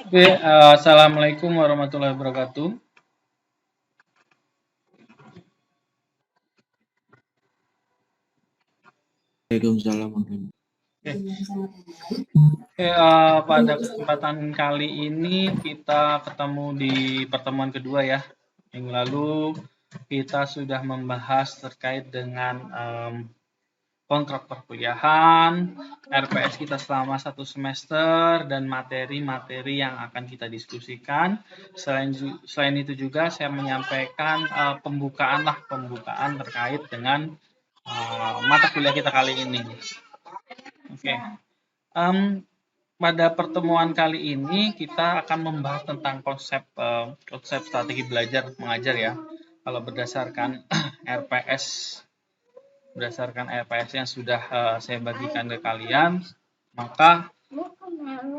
Oke, assalamualaikum warahmatullahi wabarakatuh. Waalaikumsalam. Oke, pada kesempatan kali ini kita ketemu di pertemuan kedua ya. Minggu lalu kita sudah membahas terkait dengan kontrak perkuliahan, RPS kita selama 1 semester, dan materi-materi yang akan kita diskusikan. Selain itu juga saya menyampaikan pembukaan terkait dengan mata kuliah kita kali ini. Oke. Pada pertemuan kali ini kita akan membahas tentang konsep strategi belajar mengajar ya. Kalau berdasarkan RPS yang sudah saya bagikan ke kalian, maka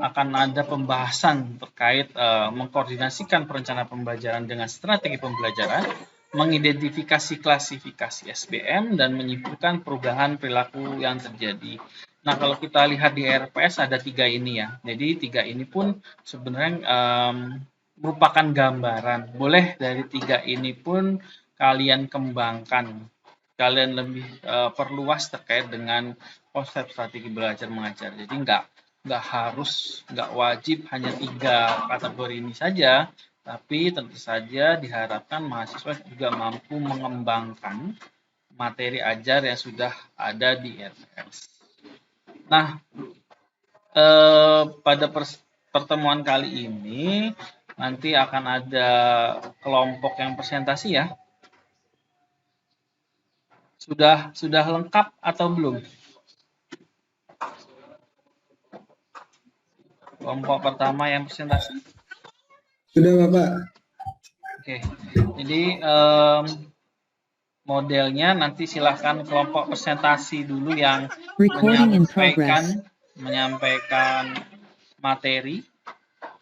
akan ada pembahasan terkait mengkoordinasikan perencanaan pembelajaran dengan strategi pembelajaran, mengidentifikasi klasifikasi SBM, dan menyimpulkan perubahan perilaku yang terjadi. Nah, kalau kita lihat di RPS ada 3 ini ya. Jadi 3 ini pun sebenarnya merupakan gambaran. Boleh dari 3 ini pun kalian kembangkan. Kalian lebih perluas terkait dengan konsep strategi belajar mengajar. Jadi nggak wajib hanya 3 kategori ini saja, tapi tentu saja diharapkan mahasiswa juga mampu mengembangkan materi ajar yang sudah ada di RPS. Nah, pada pertemuan kali ini nanti akan ada kelompok yang presentasi ya. Sudah lengkap atau belum? Kelompok pertama yang presentasi? Sudah, Bapak. Oke, jadi modelnya nanti silahkan kelompok presentasi dulu yang menyampaikan materi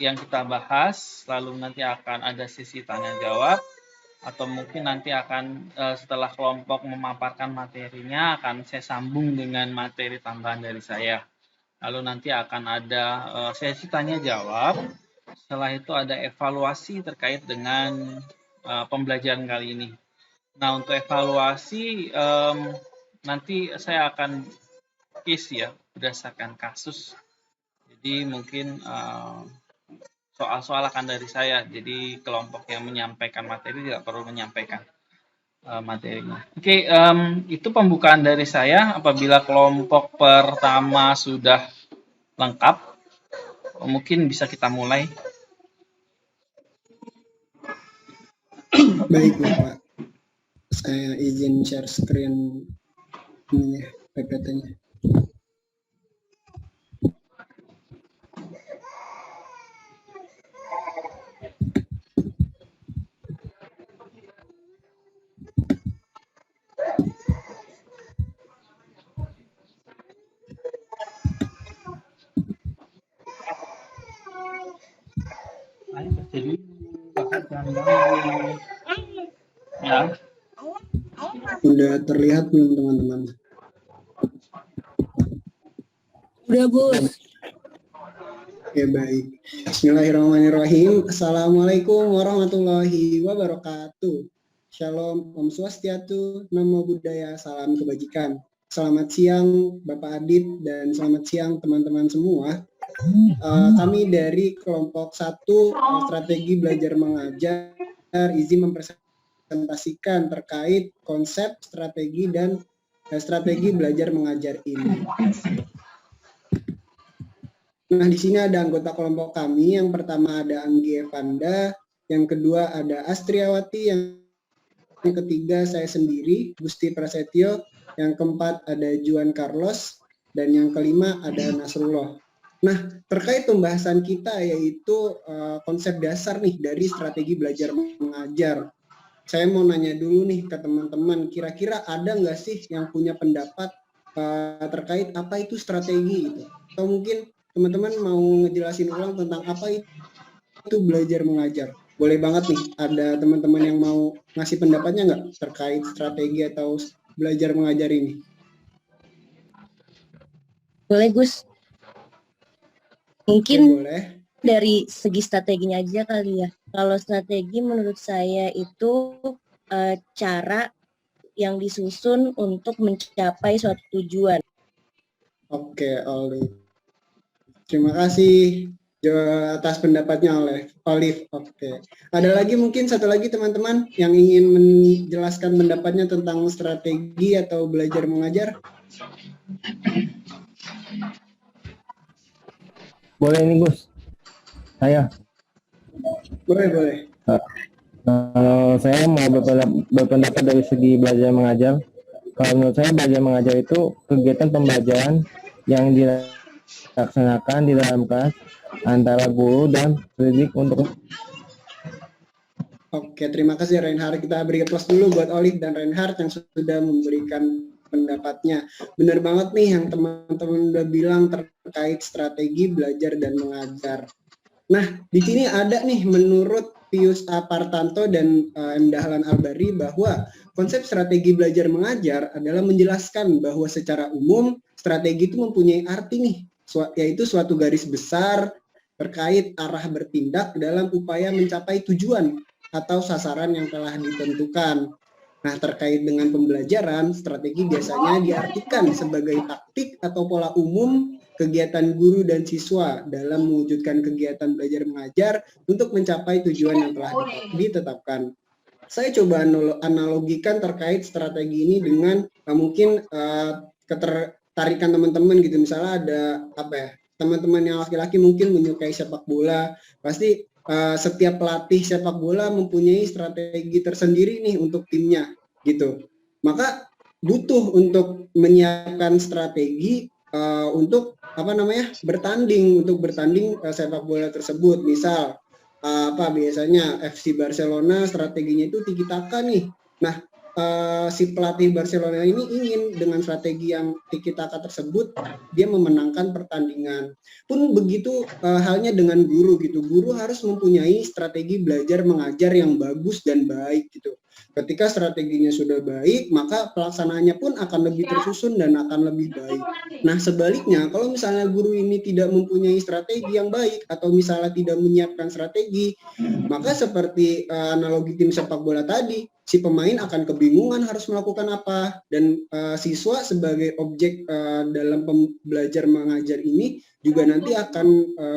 yang kita bahas, lalu nanti akan ada sesi tanya jawab, atau mungkin nanti akan setelah kelompok memaparkan materinya akan saya sambung dengan materi tambahan dari saya. Lalu nanti akan ada sesi tanya jawab. Setelah itu ada evaluasi terkait dengan pembelajaran kali ini. Nah, untuk evaluasi nanti saya akan case ya, berdasarkan kasus. Jadi mungkin soal-soal akan dari saya. Jadi kelompok yang menyampaikan materi tidak perlu menyampaikan materinya. Oke, itu pembukaan dari saya. Apabila kelompok pertama sudah lengkap, mungkin bisa kita mulai. Baik, Bapak. Saya izin share screen ininya, PPT-nya. Jadi ya. Udah terlihat belum, teman-teman? Udah, Bu. Oke, baik. Bismillahirrahmanirrahim. Assalamualaikum warahmatullahi wabarakatuh. Shalom, Om Swastiastu, Namo Buddhaya, salam kebajikan. Selamat siang Bapak Adit dan selamat siang teman-teman semua. Kami dari kelompok 1 strategi belajar mengajar izin mempresentasikan terkait konsep strategi dan strategi belajar mengajar ini. Nah, di sini ada anggota kelompok kami. Yang pertama ada Anggi Evanda, yang kedua ada Astriawati, yang ketiga saya sendiri, Gusti Prasetyo, yang keempat ada Juan Carlos, dan yang kelima ada Nasrullah. Nah, terkait pembahasan kita yaitu konsep dasar nih dari strategi belajar mengajar. Saya mau nanya dulu nih ke teman-teman, kira-kira ada nggak sih yang punya pendapat terkait apa itu strategi gitu? Atau mungkin teman-teman mau ngejelasin ulang tentang apa itu belajar mengajar? Boleh banget nih, ada teman-teman yang mau ngasih pendapatnya nggak terkait strategi atau belajar mengajar ini? Boleh, Gus. Mungkin Oke, boleh. dari segi strateginya aja kali ya. Kalau strategi menurut saya itu cara yang disusun untuk mencapai suatu tujuan. Oke, Olive. Terima kasih atas pendapatnya Olive. Oke. Ada lagi mungkin satu lagi teman-teman yang ingin menjelaskan pendapatnya tentang strategi atau belajar mengajar? Boleh nih Gus, saya. Boleh. Kalau saya mau berpendapat dari segi belajar mengajar. Kalau menurut saya belajar mengajar itu kegiatan pembelajaran yang dilaksanakan di dalam kelas antara guru dan pendidik untuk. Oke, terima kasih Reinhard. Kita beri applause dulu buat Olive dan Reinhard yang sudah memberikan pendapatnya. Benar banget nih yang teman-teman udah bilang terkait strategi belajar dan mengajar. Nah, di sini ada nih menurut Pius Apartanto dan M. Dahlan Albari bahwa konsep strategi belajar mengajar adalah menjelaskan bahwa secara umum strategi itu mempunyai arti nih, yaitu suatu garis besar terkait arah bertindak dalam upaya mencapai tujuan atau sasaran yang telah ditentukan. Nah, terkait dengan pembelajaran, strategi biasanya diartikan sebagai taktik atau pola umum kegiatan guru dan siswa dalam mewujudkan kegiatan belajar mengajar untuk mencapai tujuan yang telah ditetapkan. Saya coba analogikan terkait strategi ini dengan mungkin ketertarikan teman-teman gitu. Misalnya ada teman-teman yang laki-laki mungkin menyukai sepak bola, pasti setiap pelatih sepak bola mempunyai strategi tersendiri nih untuk timnya gitu. Maka butuh untuk menyiapkan strategi untuk bertanding sepak bola tersebut. Misal biasanya FC Barcelona strateginya itu tiki taka nih. Nah, si pelatih Barcelona ini ingin dengan strategi yang tiki taka tersebut dia memenangkan pertandingan. Pun begitu halnya dengan guru gitu. Guru harus mempunyai strategi belajar mengajar yang bagus dan baik gitu. Ketika strateginya sudah baik, maka pelaksanaannya pun akan lebih tersusun dan akan lebih baik. Nah, sebaliknya kalau misalnya guru ini tidak mempunyai strategi yang baik atau misalnya tidak menyiapkan strategi, maka seperti analogi tim sepak bola tadi, si pemain akan kebingungan harus melakukan apa, dan siswa sebagai objek dalam belajar mengajar ini juga nanti akan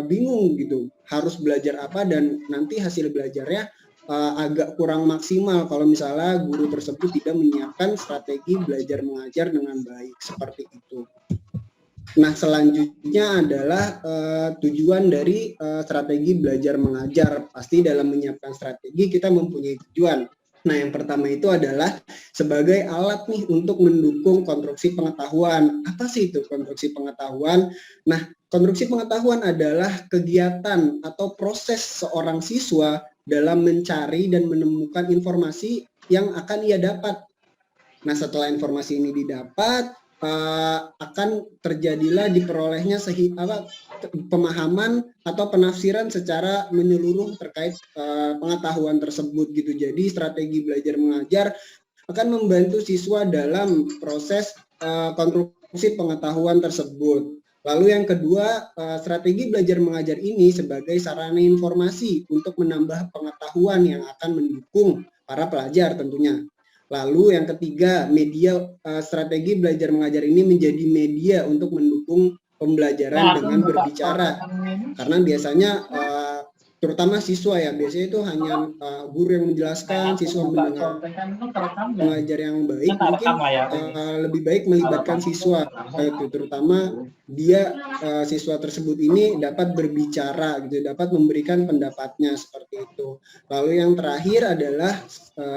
bingung gitu, harus belajar apa dan nanti hasil belajarnya agak kurang maksimal kalau misalnya guru tersebut tidak menyiapkan strategi belajar mengajar dengan baik seperti itu. Nah, selanjutnya adalah tujuan dari strategi belajar mengajar. Pasti dalam menyiapkan strategi kita mempunyai tujuan. Nah, yang pertama itu adalah sebagai alat nih untuk mendukung konstruksi pengetahuan. Apa sih itu konstruksi pengetahuan? Nah, konstruksi pengetahuan adalah kegiatan atau proses seorang siswa dalam mencari dan menemukan informasi yang akan ia dapat. Nah, setelah informasi ini didapat, akan terjadilah diperolehnya pemahaman atau penafsiran secara menyeluruh terkait pengetahuan tersebut gitu. Jadi strategi belajar mengajar akan membantu siswa dalam proses konstruksi pengetahuan tersebut. Lalu yang kedua, strategi belajar mengajar ini sebagai sarana informasi untuk menambah pengetahuan yang akan mendukung para pelajar tentunya. Lalu yang ketiga, strategi belajar mengajar ini menjadi media untuk mendukung pembelajaran dengan berbicara. Karena biasanya terutama siswa ya, biasanya itu hanya guru yang menjelaskan, siswa mendengar mengajar yang baik, mungkin lebih baik melibatkan siswa, itu terutama dia siswa tersebut ini dapat berbicara gitu, dapat memberikan pendapatnya seperti itu. Lalu yang terakhir adalah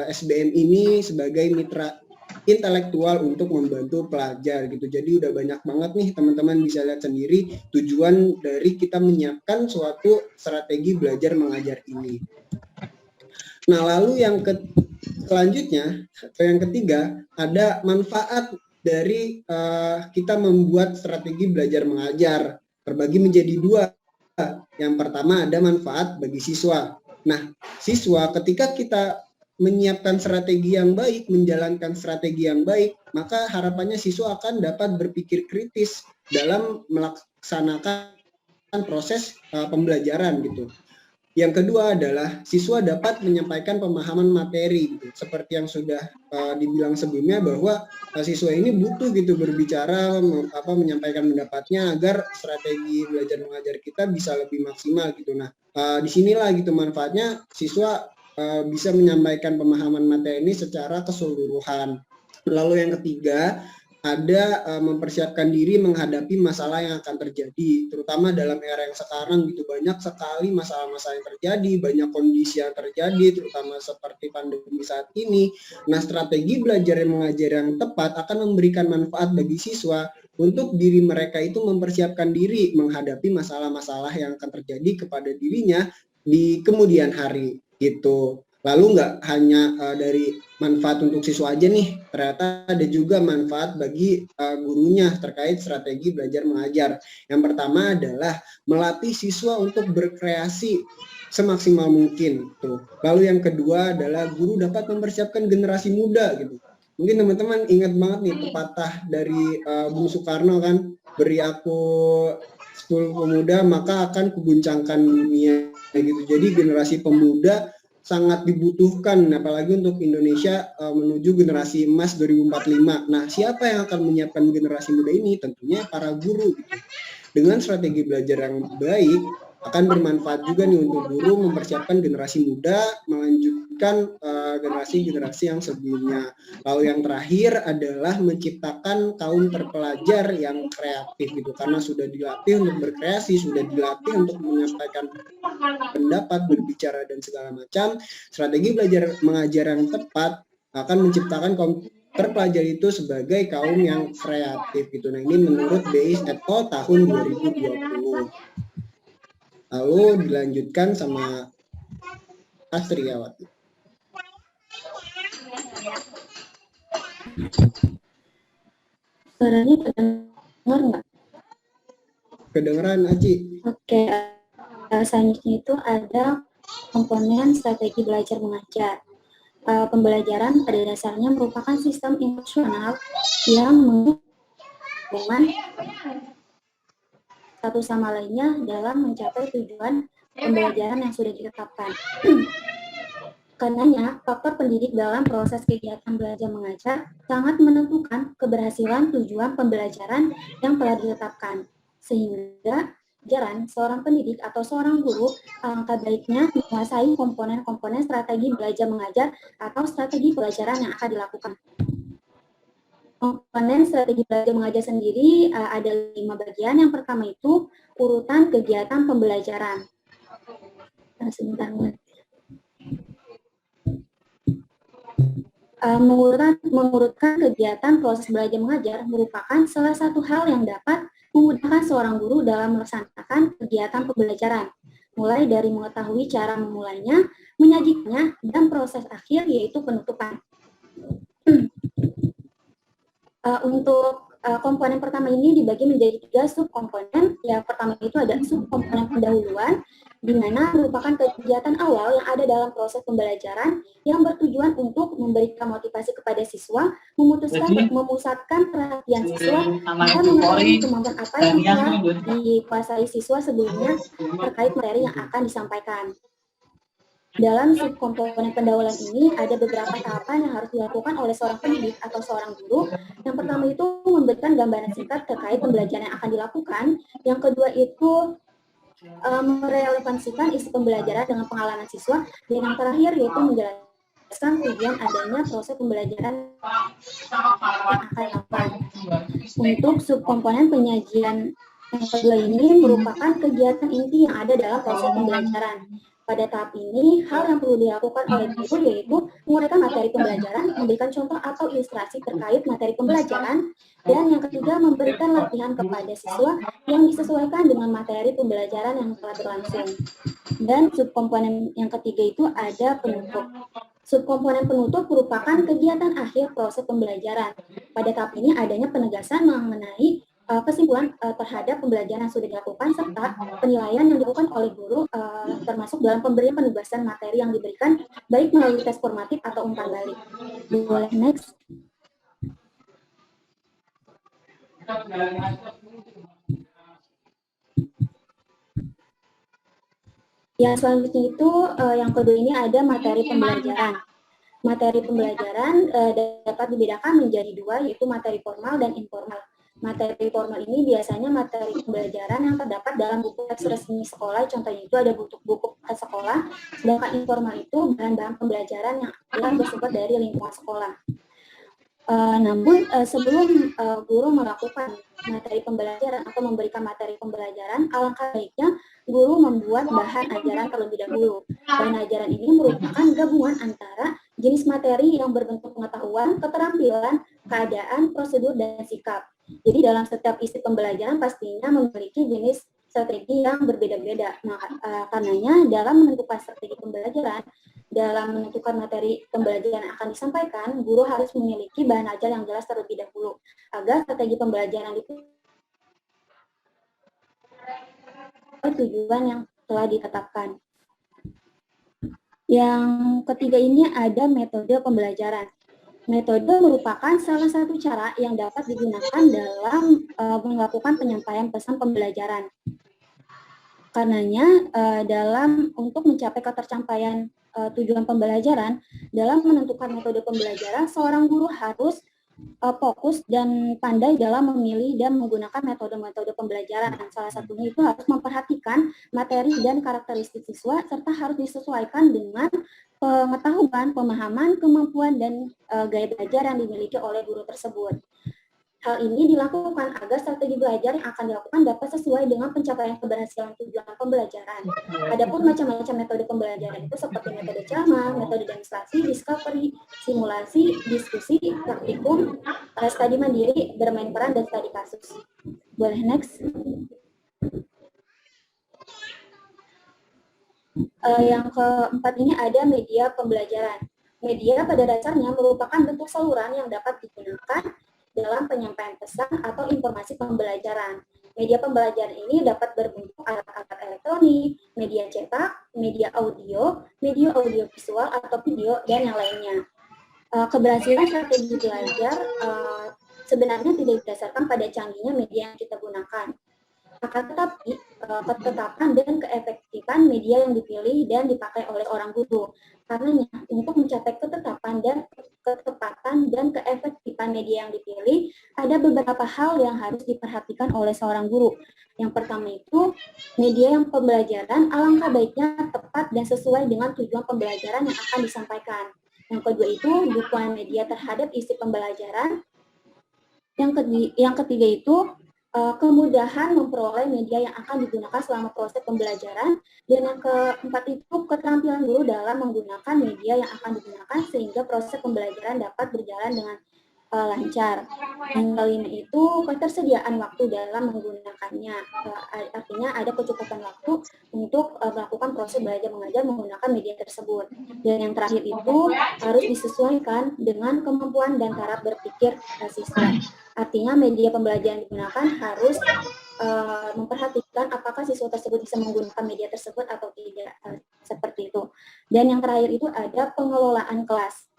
SBM ini sebagai mitra intelektual untuk membantu pelajar gitu. Jadi udah banyak banget nih teman-teman bisa lihat sendiri tujuan dari kita menyiapkan suatu strategi belajar mengajar ini. Nah, lalu yang selanjutnya atau yang ketiga ada manfaat dari kita membuat strategi belajar mengajar, terbagi menjadi dua. Yang pertama ada manfaat bagi siswa. Nah, siswa ketika kita menyiapkan strategi yang baik, menjalankan strategi yang baik, maka harapannya siswa akan dapat berpikir kritis dalam melaksanakan proses pembelajaran gitu. Yang kedua adalah siswa dapat menyampaikan pemahaman materi gitu. Seperti yang sudah dibilang sebelumnya bahwa siswa ini butuh gitu berbicara, menyampaikan pendapatnya agar strategi belajar mengajar kita bisa lebih maksimal gitu. Nah, disinilah gitu manfaatnya siswa bisa menyampaikan pemahaman materi ini secara keseluruhan. Lalu yang ketiga, ada mempersiapkan diri menghadapi masalah yang akan terjadi, terutama dalam era yang sekarang gitu. Banyak sekali masalah-masalah yang terjadi, banyak kondisi yang terjadi, terutama seperti pandemi saat ini. Nah, strategi belajar dan mengajar yang tepat akan memberikan manfaat bagi siswa untuk diri mereka itu mempersiapkan diri menghadapi masalah-masalah yang akan terjadi kepada dirinya di kemudian hari gitu. Lalu nggak hanya dari manfaat untuk siswa aja nih, ternyata ada juga manfaat bagi gurunya terkait strategi belajar mengajar. Yang pertama adalah melatih siswa untuk berkreasi semaksimal mungkin tuh. Lalu yang kedua adalah guru dapat mempersiapkan generasi muda gitu. Mungkin teman-teman ingat banget nih pepatah dari Bung Soekarno kan, beri aku 10 pemuda maka akan kuguncangkan dunia gitu. Jadi generasi pemuda sangat dibutuhkan, apalagi untuk Indonesia menuju generasi emas 2045. Nah, siapa yang akan menyiapkan generasi muda ini? Tentunya para guru. Gitu. Dengan strategi belajar yang baik, akan bermanfaat juga nih untuk guru mempersiapkan generasi muda, melanjutkan generasi-generasi yang sebelumnya. Lalu yang terakhir adalah menciptakan kaum terpelajar yang kreatif gitu, karena sudah dilatih untuk berkreasi, sudah dilatih untuk menyampaikan pendapat, berbicara dan segala macam. Strategi belajar mengajar yang tepat akan menciptakan kaum terpelajar itu sebagai kaum yang kreatif gitu. Nah, ini menurut BIS et al. Tahun 2020. Lalu dilanjutkan sama Astriawati. Suaranya kedengar nggak? Kedengeran, Aci? Oke, selanjutnya itu ada komponen strategi belajar mengajar. Pembelajaran pada dasarnya merupakan sistem emosional yang menghubungkan satu sama lainnya dalam mencapai tujuan pembelajaran yang sudah ditetapkan. Karenanya, faktor pendidik dalam proses kegiatan belajar mengajar sangat menentukan keberhasilan tujuan pembelajaran yang telah ditetapkan. Sehingga seorang pendidik atau seorang guru alangkah baiknya menguasai komponen-komponen strategi belajar mengajar atau strategi pelajaran yang akan dilakukan. Komponen strategi belajar mengajar sendiri ada 5 bagian. Yang pertama itu urutan kegiatan pembelajaran. Sebentar, mengurutkan kegiatan proses belajar mengajar merupakan salah satu hal yang dapat memudahkan seorang guru dalam melaksanakan kegiatan pembelajaran, mulai dari mengetahui cara memulainya, menyajikannya, dan proses akhir yaitu penutupan. Untuk komponen pertama ini dibagi menjadi 3 subkomponen. Yang pertama itu ada subkomponen pendahuluan, di mana merupakan kegiatan awal yang ada dalam proses pembelajaran yang bertujuan untuk memberikan motivasi kepada siswa, memusatkan perhatian siswa, dan mengetahui kemampuan apa yang telah dikuasai siswa sebelumnya terkait materi yang akan disampaikan. Dalam subkomponen pendahuluan ini ada beberapa tahapan yang harus dilakukan oleh seorang pendidik atau seorang guru. Yang pertama itu memberikan gambaran singkat terkait pembelajaran yang akan dilakukan. Yang kedua itu merelevansikan isi pembelajaran dengan pengalaman siswa. Dan yang terakhir yaitu menjelaskan tujuan adanya proses pembelajaran yang akan dilakukan. Untuk subkomponen penyajian yang kedua ini merupakan kegiatan inti yang ada dalam proses pembelajaran. Pada tahap ini, hal yang perlu dilakukan oleh guru yaitu menguraikan materi pembelajaran, memberikan contoh atau ilustrasi terkait materi pembelajaran, dan yang ketiga memberikan latihan kepada siswa yang disesuaikan dengan materi pembelajaran yang telah berlangsung. Dan subkomponen yang ketiga itu ada penutup. Subkomponen penutup merupakan kegiatan akhir proses pembelajaran. Pada tahap ini adanya penegasan mengenai kesimpulan terhadap pembelajaran yang sudah dilakukan serta penilaian yang dilakukan oleh guru termasuk dalam pemberian penugasan materi yang diberikan baik melalui tes formatif atau umpan balik. Boleh next. Yang selanjutnya itu yang kedua ini ada materi pembelajaran. Materi pembelajaran dapat dibedakan menjadi dua, yaitu materi formal dan informal. Materi formal ini biasanya materi pembelajaran yang terdapat dalam buku teks resmi sekolah, contohnya itu ada buku sekolah, sedangkan informal itu bahan-bahan pembelajaran yang bersumber dari lingkungan sekolah. Namun sebelum guru melakukan materi pembelajaran atau memberikan materi pembelajaran, alangkah baiknya guru membuat bahan ajaran terlebih dahulu. Bahan ajaran ini merupakan gabungan antara jenis materi yang berbentuk pengetahuan, keterampilan, keadaan, prosedur, dan sikap. Jadi dalam setiap isi pembelajaran pastinya memiliki jenis strategi yang berbeda-beda. Nah, karenanya dalam menentukan strategi pembelajaran, dalam menentukan materi pembelajaran yang akan disampaikan, guru harus memiliki bahan ajar yang jelas terlebih dahulu, agar strategi pembelajaran itu tujuan yang telah ditetapkan. Yang ketiga ini ada metode pembelajaran. Metode merupakan salah satu cara yang dapat digunakan dalam melakukan penyampaian pesan pembelajaran. Karenanya untuk mencapai ketercapaian tujuan pembelajaran, dalam menentukan metode pembelajaran, seorang guru harus fokus dan pandai dalam memilih dan menggunakan metode-metode pembelajaran. Salah satunya itu harus memperhatikan materi dan karakteristik siswa, serta harus disesuaikan dengan pengetahuan, pemahaman, kemampuan, dan gaya belajar yang dimiliki oleh guru tersebut. Hal ini dilakukan agar strategi belajar yang akan dilakukan dapat sesuai dengan pencapaian keberhasilan tujuan pembelajaran. Adapun macam-macam metode pembelajaran itu seperti metode ceramah, metode demonstrasi, discovery, simulasi, diskusi, praktikum, studi mandiri, bermain peran, dan studi kasus. Boleh next? Yang keempat ini ada media pembelajaran. Media pada dasarnya merupakan bentuk saluran yang dapat digunakan dalam penyampaian pesan atau informasi pembelajaran. Media pembelajaran ini dapat berbentuk alat-alat elektronik, media cetak, media audio visual atau video, dan yang lainnya. Keberhasilan strategi belajar sebenarnya tidak didasarkan pada canggihnya media yang kita gunakan. Akan tetapi, ketetapan dan keefektifan media yang dipilih dan dipakai oleh orang guru. Karenanya, untuk mencapai ketetapan dan keefektifan media yang dipilih, ada beberapa hal yang harus diperhatikan oleh seorang guru. Yang pertama itu, media yang pembelajaran alangkah baiknya tepat dan sesuai dengan tujuan pembelajaran yang akan disampaikan. Yang kedua itu, dukungan media terhadap isi pembelajaran. Yang ketiga itu, kemudahan memperoleh media yang akan digunakan selama proses pembelajaran, dan yang keempat itu keterampilan guru dalam menggunakan media yang akan digunakan sehingga proses pembelajaran dapat berjalan dengan lancar. Yang kelima itu ketersediaan waktu dalam menggunakannya, artinya ada kecukupan waktu untuk melakukan proses belajar mengajar menggunakan media tersebut. Dan yang terakhir itu harus disesuaikan dengan kemampuan dan taraf berpikir siswa. Artinya media pembelajaran digunakan harus memperhatikan apakah siswa tersebut bisa menggunakan media tersebut atau tidak, seperti itu. Dan yang terakhir itu ada pengelolaan kelas.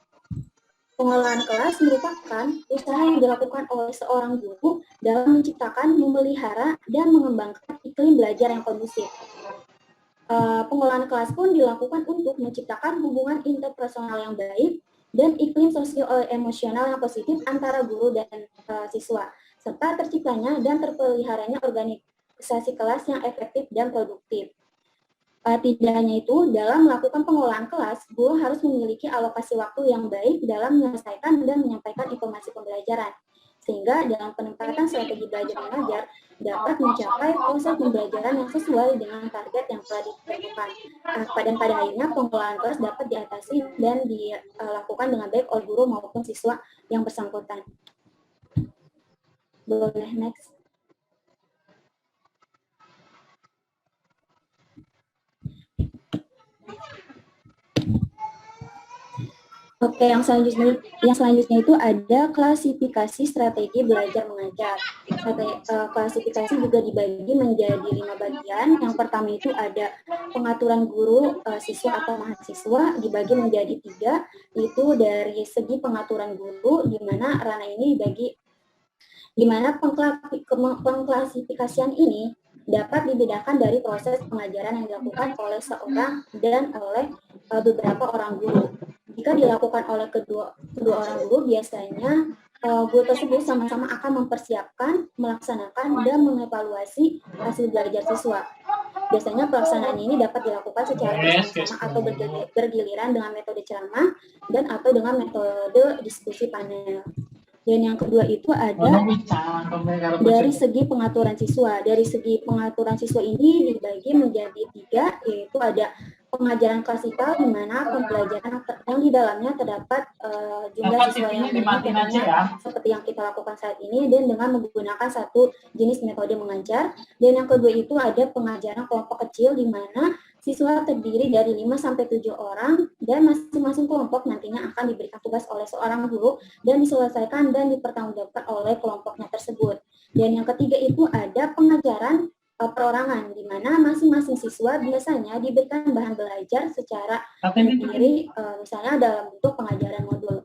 Pengelolaan kelas merupakan usaha yang dilakukan oleh seorang guru dalam menciptakan, memelihara, dan mengembangkan iklim belajar yang kondusif. Pengelolaan kelas pun dilakukan untuk menciptakan hubungan interpersonal yang baik dan iklim sosio-emosional yang positif antara guru dan siswa, serta terciptanya dan terpeliharanya organisasi kelas yang efektif dan produktif. Tidak hanya itu, dalam melakukan pengelolaan kelas, guru harus memiliki alokasi waktu yang baik dalam menyelesaikan dan menyampaikan informasi pembelajaran, sehingga dalam penempatan strategi belajar mengajar dapat mencapai proses pembelajaran yang sesuai dengan target yang telah ditentukan. Dan pada akhirnya pengelolaan kelas dapat diatasi dan dilakukan dengan baik oleh guru maupun siswa yang bersangkutan. Boleh next. Oke, yang selanjutnya itu ada klasifikasi strategi belajar mengajar. Klasifikasi juga dibagi menjadi 5 bagian. Yang pertama itu ada pengaturan guru, siswa atau mahasiswa, dibagi menjadi 3. Itu dari segi pengaturan guru, di mana ranah ini dibagi, di mana pengklasifikasian ini dapat dibedakan dari proses pengajaran yang dilakukan oleh seorang dan oleh beberapa orang guru. Jika dilakukan oleh kedua orang guru, biasanya guru tersebut sama-sama akan mempersiapkan, melaksanakan, dan mengevaluasi hasil belajar siswa. Biasanya pelaksanaan ini dapat dilakukan secara bersama-sama atau bergiliran dengan metode ceramah dan atau dengan metode diskusi panel. Dan yang kedua itu ada dari segi pengaturan siswa. Dari segi pengaturan siswa ini dibagi menjadi 3, yaitu ada pengajaran klasikal di mana pembelajaran yang di dalamnya terdapat jumlah siswa yang banyak seperti yang kita lakukan saat ini dan dengan menggunakan satu jenis metode mengajar. Dan yang kedua itu ada pengajaran kelompok kecil di mana siswa terdiri dari 5-7 orang dan masing-masing kelompok nantinya akan diberikan tugas oleh seorang guru dan diselesaikan dan dipertanggungjawabkan oleh kelompoknya tersebut. Dan yang ketiga itu ada pengajaran perorangan, di mana masing-masing siswa biasanya diberikan bahan belajar secara mandiri, misalnya dalam bentuk pengajaran modul.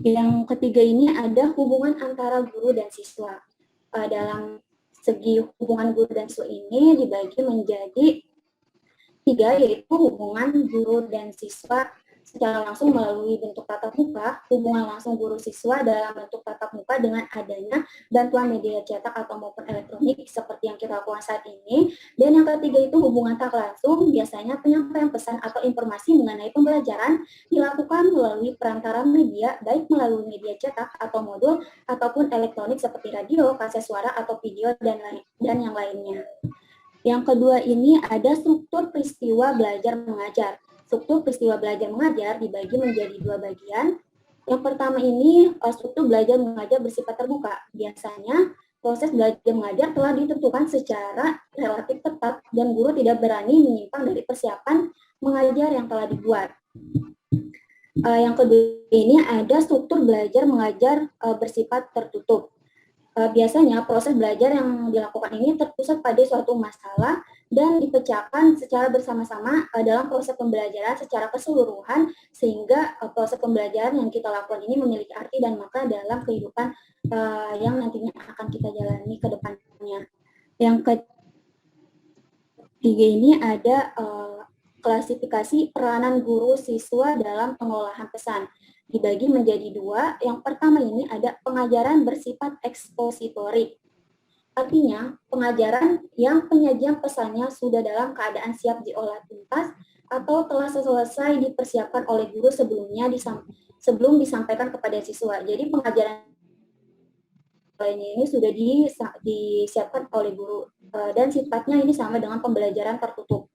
Yang ketiga ini ada hubungan antara guru dan siswa. Dalam segi hubungan guru dan siswa ini dibagi menjadi 3, yaitu hubungan guru dan siswa secara langsung melalui bentuk tatap muka, hubungan langsung guru siswa dalam bentuk tatap muka dengan adanya bantuan media cetak atau maupun elektronik seperti yang kita lakukan saat ini. Dan yang ketiga itu hubungan tak langsung, biasanya penyampaian pesan atau informasi mengenai pembelajaran dilakukan melalui perantara media, baik melalui media cetak atau modul ataupun elektronik seperti radio, kaset suara atau video dan yang lainnya. Yang kedua ini ada struktur peristiwa belajar mengajar. Struktur peristiwa belajar mengajar dibagi menjadi 2 bagian. Yang pertama ini struktur belajar mengajar bersifat terbuka. Biasanya proses belajar mengajar telah ditentukan secara relatif ketat dan guru tidak berani menyimpang dari persiapan mengajar yang telah dibuat. Yang kedua ini ada struktur belajar mengajar bersifat tertutup. Biasanya proses belajar yang dilakukan ini terpusat pada suatu masalah dan dipecahkan secara bersama-sama dalam proses pembelajaran secara keseluruhan sehingga proses pembelajaran yang kita lakukan ini memiliki arti dan makna dalam kehidupan yang nantinya akan kita jalani ke depannya. Yang ketiga ini ada klasifikasi peranan guru siswa dalam pengolahan pesan. Dibagi menjadi 2. Yang pertama ini ada pengajaran bersifat ekspositori. Artinya, pengajaran yang penyajian pesannya sudah dalam keadaan siap diolah tuntas atau telah selesai dipersiapkan oleh guru sebelum disampaikan kepada siswa. Jadi pengajaran lainnya ini sudah disiapkan oleh guru dan sifatnya ini sama dengan pembelajaran tertutup.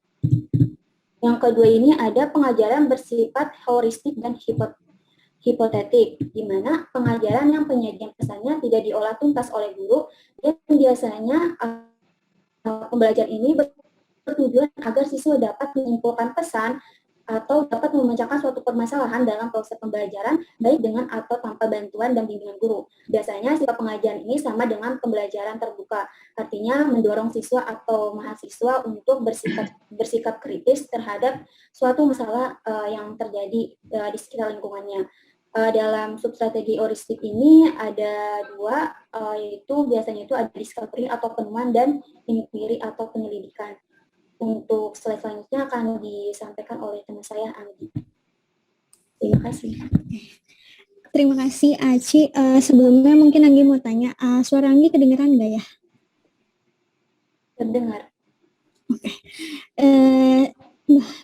Yang kedua ini ada pengajaran bersifat heuristik dan hipotetik, di mana pengajaran yang penyajian pesannya tidak diolah tuntas oleh guru dan biasanya pembelajaran ini bertujuan agar siswa dapat menyimpulkan pesan atau dapat memecahkan suatu permasalahan dalam proses pembelajaran baik dengan atau tanpa bantuan dan bimbingan guru. Biasanya sifat pengajaran ini sama dengan pembelajaran terbuka, artinya mendorong siswa atau mahasiswa untuk bersikap kritis terhadap suatu masalah yang terjadi di sekitar lingkungannya. Dalam substrategi heuristik ini ada 2, yaitu biasanya itu ada discovery atau penemuan dan inquiry atau penyelidikan. Untuk slide selanjutnya akan disampaikan oleh teman saya, Anggi. Terima kasih. Terima kasih, Aci. Sebelumnya mungkin Anggi mau tanya, suara Anggi kedengeran nggak ya? Terdengar. Oke.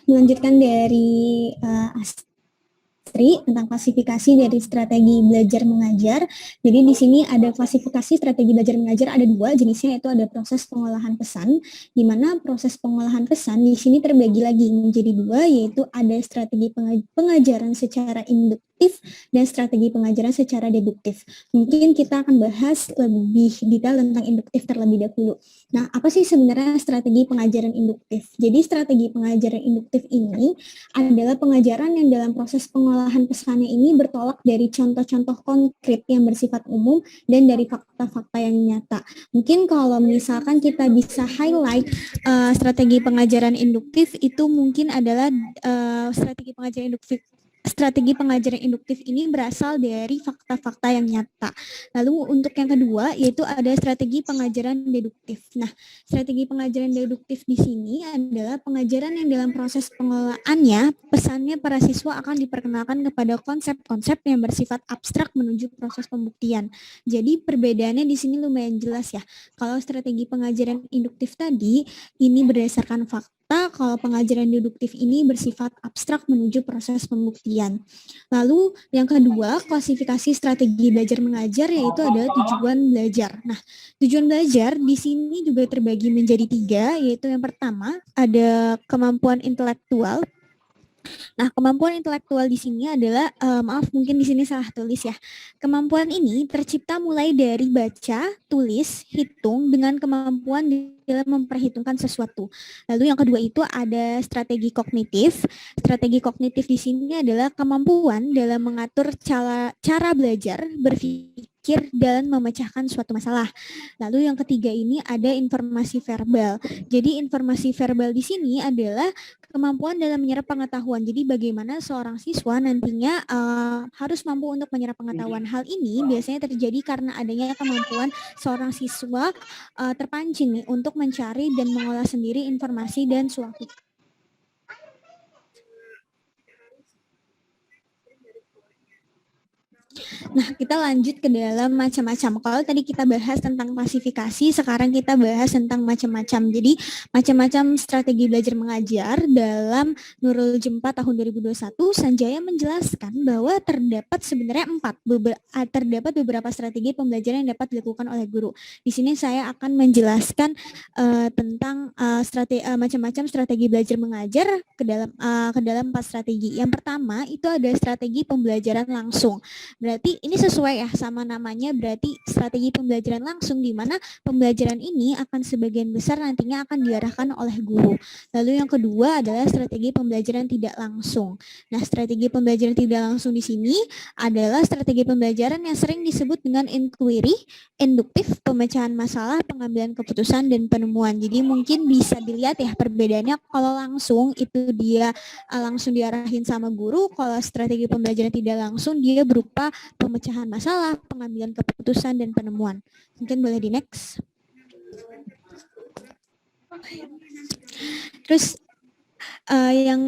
Melanjutkan dari Astri tentang klasifikasi dari strategi belajar mengajar. Jadi di sini ada klasifikasi strategi belajar mengajar, ada 2 jenisnya, yaitu ada proses pengolahan pesan, di mana proses pengolahan pesan di sini terbagi lagi menjadi 2, yaitu ada strategi pengajaran secara induktif dan strategi pengajaran secara deduktif. Mungkin kita akan bahas lebih detail tentang induktif terlebih dahulu. Nah, apa sih sebenarnya strategi pengajaran induktif? Jadi strategi pengajaran induktif ini adalah pengajaran yang dalam proses pengolahan pesannya ini bertolak dari contoh-contoh konkret yang bersifat umum dan dari fakta-fakta yang nyata. Mungkin kalau misalkan kita bisa highlight strategi pengajaran induktif itu mungkin adalah strategi pengajaran induktif strategi pengajaran induktif ini berasal dari fakta-fakta yang nyata. Lalu untuk yang kedua yaitu ada strategi pengajaran deduktif. Nah, strategi pengajaran deduktif di sini adalah pengajaran yang dalam proses pengelolaannya, pesannya para siswa akan diperkenalkan kepada konsep-konsep yang bersifat abstrak menuju proses pembuktian. Jadi perbedaannya di sini lumayan jelas ya. Kalau strategi pengajaran induktif tadi ini berdasarkan fakta, kalau pengajaran deduktif ini bersifat abstrak menuju proses pembuktian. Lalu yang kedua, klasifikasi strategi belajar mengajar yaitu adalah tujuan belajar. Nah, tujuan belajar di sini juga terbagi menjadi 3, yaitu yang pertama ada kemampuan intelektual. Nah, kemampuan intelektual di sini adalah, maaf mungkin di sini salah tulis ya. Kemampuan ini tercipta mulai dari baca, tulis, hitung dengan kemampuan dalam memperhitungkan sesuatu. Lalu yang kedua itu ada strategi kognitif. Strategi kognitif di sini adalah kemampuan dalam mengatur cara belajar, berpikir dan memecahkan suatu masalah. Lalu yang ketiga ini ada informasi verbal. Jadi informasi verbal di sini adalah kemampuan dalam menyerap pengetahuan. Jadi bagaimana seorang siswa nantinya harus mampu untuk menyerap pengetahuan. Hal ini biasanya terjadi karena adanya kemampuan seorang siswa terpancing nih untuk mencari dan mengolah sendiri informasi dan suatu. Nah, kita lanjut ke dalam macam-macam. Kalau tadi kita bahas tentang klasifikasi, sekarang kita bahas tentang macam-macam. Jadi, macam-macam strategi belajar mengajar dalam Nurul Jempa tahun 2021, Sanjaya menjelaskan bahwa terdapat sebenarnya terdapat beberapa strategi pembelajaran yang dapat dilakukan oleh guru. Di sini saya akan menjelaskan tentang macam-macam strategi belajar mengajar ke dalam 4 strategi. Yang pertama itu ada strategi pembelajaran langsung. Berarti ini sesuai ya sama namanya, berarti strategi pembelajaran langsung di mana pembelajaran ini akan sebagian besar nantinya akan diarahkan oleh guru. Lalu yang kedua adalah strategi pembelajaran tidak langsung. Nah, strategi pembelajaran tidak langsung di sini adalah strategi pembelajaran yang sering disebut dengan inquiry, induktif, pemecahan masalah, pengambilan keputusan, dan penemuan. Jadi mungkin bisa dilihat ya perbedaannya. Kalau langsung itu dia langsung diarahin sama guru, kalau strategi pembelajaran tidak langsung dia berupa pemecahan masalah, pengambilan keputusan, dan penemuan. Mungkin boleh di next. Terus yang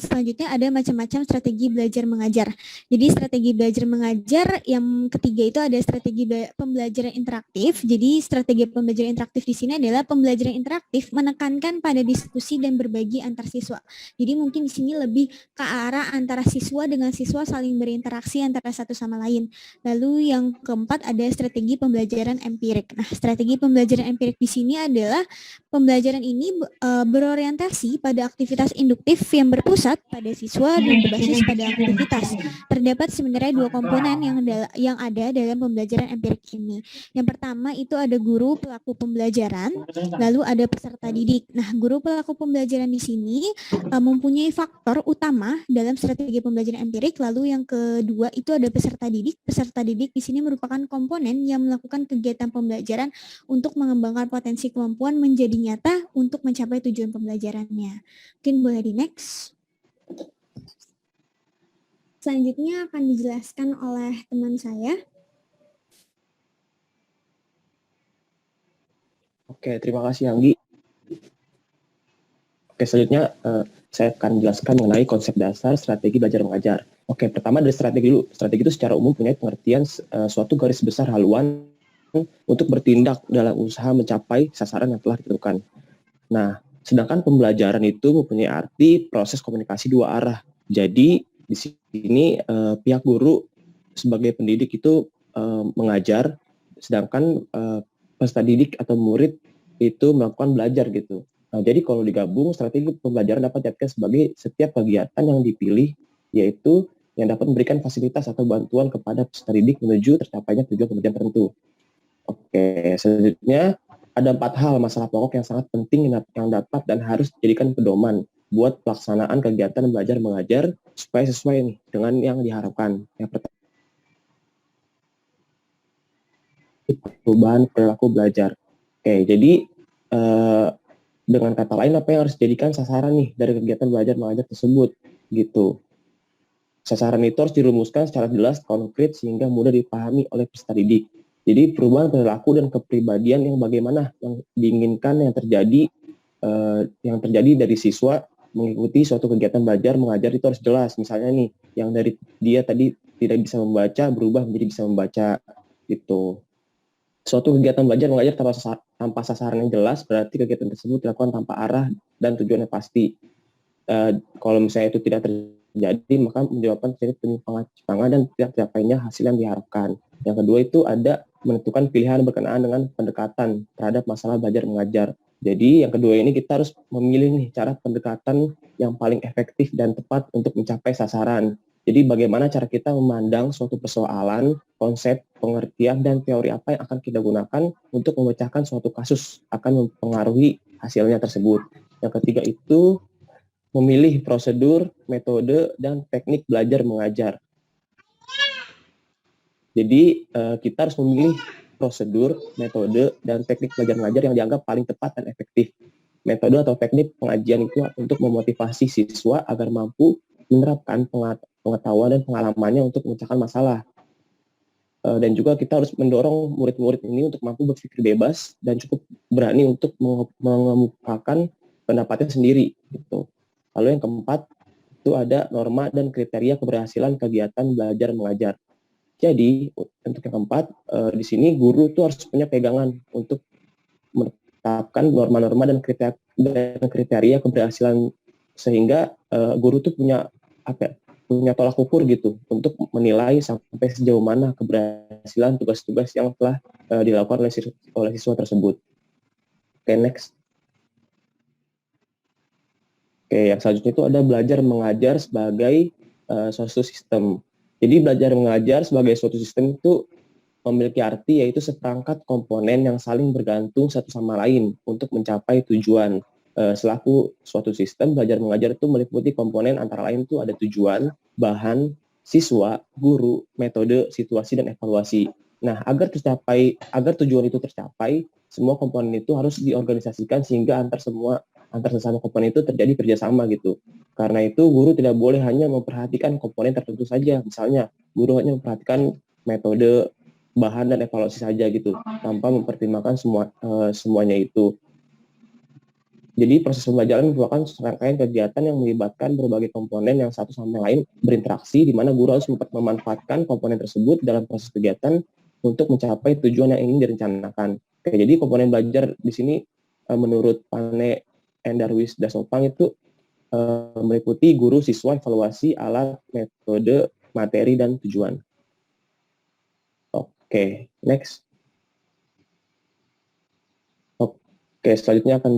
selanjutnya ada macam-macam strategi belajar mengajar. Jadi strategi belajar mengajar yang ketiga itu ada strategi pembelajaran interaktif. Jadi strategi pembelajaran interaktif di sini adalah pembelajaran interaktif menekankan pada diskusi dan berbagi antar siswa. Jadi mungkin di sini lebih ke arah antara siswa dengan siswa saling berinteraksi antara satu sama lain. Lalu yang keempat ada strategi pembelajaran empirik. Nah, strategi pembelajaran empirik di sini adalah pembelajaran ini berorientasi pada aktivitas induktif yang berpusat pada siswa dan berbasis pada aktivitas. Terdapat sebenarnya 2 komponen yang ada dalam pembelajaran empirik ini. Yang pertama itu ada guru pelaku pembelajaran, lalu ada peserta didik. Nah, guru pelaku pembelajaran di sini mempunyai faktor utama dalam strategi pembelajaran empirik. Lalu yang kedua itu ada peserta didik. Peserta didik di sini merupakan komponen yang melakukan kegiatan pembelajaran untuk mengembangkan potensi kemampuan menjadi nyata untuk mencapai tujuan pembelajarannya. Mungkin boleh di next. Selanjutnya akan dijelaskan oleh teman saya. Oke, terima kasih Anggi. Oke, selanjutnya saya akan menjelaskan mengenai konsep dasar strategi belajar mengajar. Oke, pertama dari strategi dulu. Strategi itu secara umum punya pengertian suatu garis besar haluan untuk bertindak dalam usaha mencapai sasaran yang telah ditentukan. Nah, sedangkan pembelajaran itu mempunyai arti proses komunikasi 2 arah. Jadi di sini pihak guru sebagai pendidik itu mengajar, sedangkan peserta didik atau murid itu melakukan belajar gitu. Nah, jadi kalau digabung strategi pembelajaran dapat diartikan sebagai setiap kegiatan yang dipilih, yaitu yang dapat memberikan fasilitas atau bantuan kepada peserta didik menuju tercapainya tujuan pembelajaran tertentu. Oke, selanjutnya ada 4 hal masalah pokok yang sangat penting yang dapat dan harus dijadikan pedoman buat pelaksanaan kegiatan belajar mengajar supaya sesuai nih dengan yang diharapkan. Yang pertama, perubahan perilaku belajar. Oke, jadi dengan kata lain apa yang harus dijadikan sasaran nih dari kegiatan belajar mengajar tersebut gitu. sasaran itu harus dirumuskan secara jelas, konkret, sehingga mudah dipahami oleh peserta didik. Jadi perubahan perilaku dan kepribadian yang bagaimana yang diinginkan yang terjadi dari siswa mengikuti suatu kegiatan belajar mengajar itu harus jelas. Misalnya nih, yang dari dia tadi tidak bisa membaca berubah menjadi bisa membaca gitu. Suatu kegiatan belajar mengajar tanpa sasaran yang jelas berarti kegiatan tersebut dilakukan tanpa arah dan tujuan yang pasti. Kalau misalnya itu tidak terjadi, maka menyebabkan terjadi penyimpangan dan tidak tercapainya hasil yang diharapkan. Yang kedua itu ada menentukan pilihan berkenaan dengan pendekatan terhadap masalah belajar mengajar. Jadi yang kedua ini kita harus memilih nih cara pendekatan yang paling efektif dan tepat untuk mencapai sasaran. Jadi bagaimana cara kita memandang suatu persoalan, konsep, pengertian, dan teori apa yang akan kita gunakan untuk memecahkan suatu kasus akan mempengaruhi hasilnya tersebut. Yang ketiga itu memilih prosedur, metode, dan teknik belajar mengajar. Jadi kita harus memilih prosedur, metode, dan teknik belajar mengajar yang dianggap paling tepat dan efektif. Metode atau teknik pengajian itu untuk memotivasi siswa agar mampu menerapkan pengetahuan dan pengalamannya untuk memecahkan masalah. Dan juga kita harus mendorong murid-murid ini untuk mampu berpikir bebas dan cukup berani untuk mengemukakan pendapatnya sendiri. Gitu. Lalu yang keempat, itu ada norma dan kriteria keberhasilan kegiatan belajar mengajar. Jadi, untuk yang keempat, di sini guru itu harus punya pegangan untuk menetapkan norma-norma dan kriteria keberhasilan, sehingga guru itu punya tolak ukur gitu, untuk menilai sampai sejauh mana keberhasilan tugas-tugas yang telah dilakukan oleh siswa tersebut. Oke, next. Oke, yang selanjutnya itu ada belajar mengajar sebagai suatu sistem. Jadi belajar mengajar sebagai suatu sistem itu memiliki arti yaitu seperangkat komponen yang saling bergantung satu sama lain untuk mencapai tujuan. Selaku suatu sistem, belajar mengajar itu meliputi komponen antara lain itu ada tujuan, bahan, siswa, guru, metode, situasi, dan evaluasi. Nah, agar tujuan itu tercapai, semua komponen itu harus diorganisasikan sehingga antar sesama komponen itu terjadi kerjasama gitu. Karena itu guru tidak boleh hanya memperhatikan komponen tertentu saja. Misalnya guru hanya memperhatikan metode, bahan, dan evaluasi saja gitu, tanpa mempertimbangkan semuanya itu. Jadi proses pembelajaran merupakan serangkaian kegiatan yang melibatkan berbagai komponen yang satu sama lain berinteraksi, di mana guru harus memanfaatkan komponen tersebut dalam proses kegiatan untuk mencapai tujuan yang ingin direncanakan. Oke, jadi komponen belajar di sini menurut Pane Endarwis Dasopang itu meliputi guru, siswa, evaluasi, alat, metode, materi, dan tujuan. Oke, next. Oke, selanjutnya akan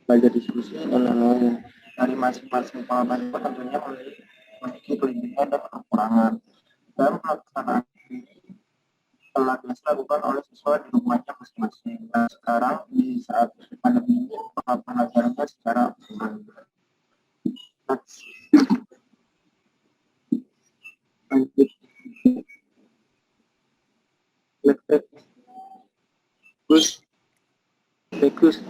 belajar diskusi dari masing-masing pengalaman itu tentunya memiliki kelebihan dan kekurangan. Dalam pelaksanaan telah dilakukan oleh siswa di rumahnya masing-masing. Nah, sekarang di saat pandemi ini pelajarannya secara online. Lanjut. Gus. Lanjut, Gus.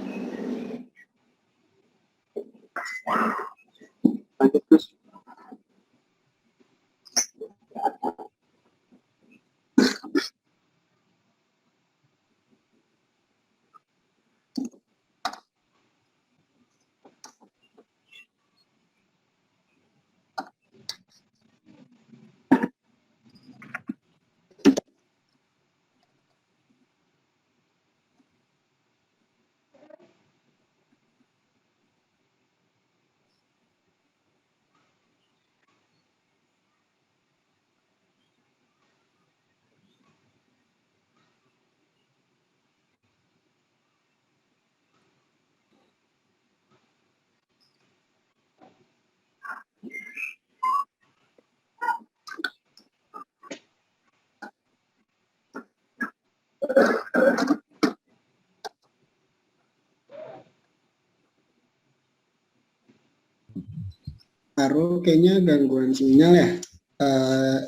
Aru kayaknya gangguan sinyal ya.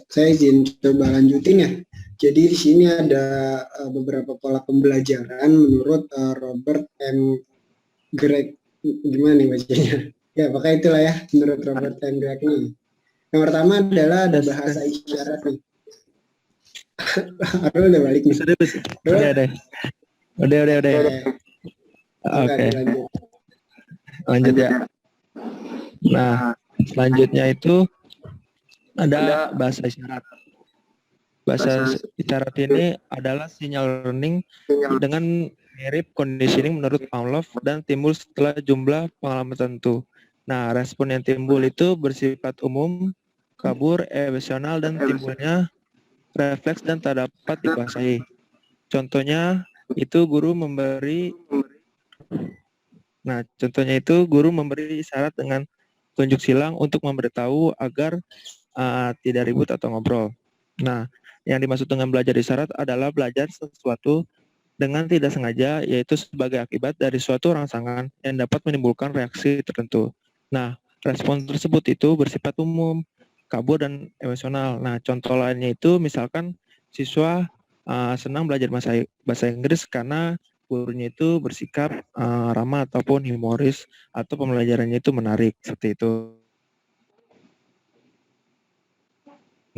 Saya izin coba lanjutin ya. Jadi di sini ada beberapa pola pembelajaran menurut Robert M. Greg, gimana nih bacanya? Ya, pokoknya itulah ya, menurut Robert M. Greg nih. Yang pertama adalah ada bahasa isyarat nih. Aru udah balik nih. Udah. Oke. Lanjut ya. Nah, selanjutnya itu ada bahasa isyarat. Bahasa isyarat ini adalah sinyal learning dengan mirip conditioning menurut Pavlov dan timbul setelah jumlah pengalaman tertentu. Nah, respon yang timbul itu bersifat umum, kabur, emosional, dan timbulnya refleks dan tak dapat dikuasai. Contohnya itu guru memberi isyarat dengan tunjuk silang untuk memberitahu agar tidak ribut atau ngobrol. Nah, yang dimaksud dengan belajar isyarat adalah belajar sesuatu dengan tidak sengaja, yaitu sebagai akibat dari suatu rangsangan yang dapat menimbulkan reaksi tertentu. Nah, respon tersebut itu bersifat umum, kabur, dan emosional. Nah, contoh lainnya itu misalkan siswa senang belajar bahasa Inggris karena gurunya itu bersikap ramah ataupun humoris, atau pembelajarannya itu menarik, seperti itu.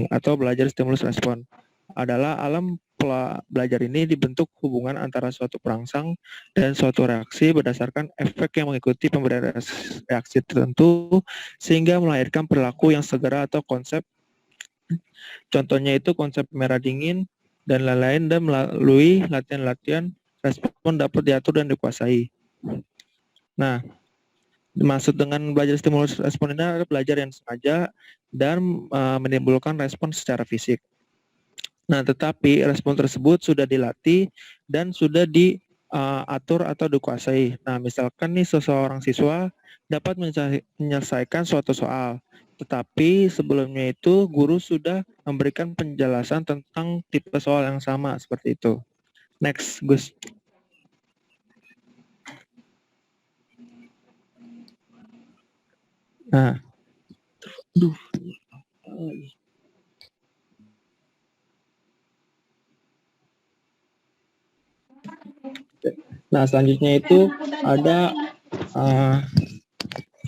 Atau belajar stimulus respon adalah alam pola belajar ini dibentuk hubungan antara suatu perangsang dan suatu reaksi berdasarkan efek yang mengikuti pemberian reaksi tertentu sehingga melahirkan perilaku yang segera atau konsep. Contohnya itu konsep merah dingin dan lain-lain, dan melalui latihan-latihan respon dapat diatur dan dikuasai. Nah, dimaksud dengan belajar stimulus respon ini adalah belajar yang sengaja dan menimbulkan respon secara fisik. Nah, tetapi respon tersebut sudah dilatih dan sudah diatur atau dikuasai. Nah, misalkan nih seseorang siswa dapat menyelesaikan suatu soal, tetapi sebelumnya itu guru sudah memberikan penjelasan tentang tipe soal yang sama, seperti itu. Next, Gus. Nah, selanjutnya itu ada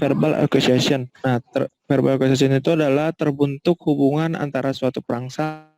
verbal acquisition. Nah, verbal acquisition itu adalah terbentuk hubungan antara suatu perangsang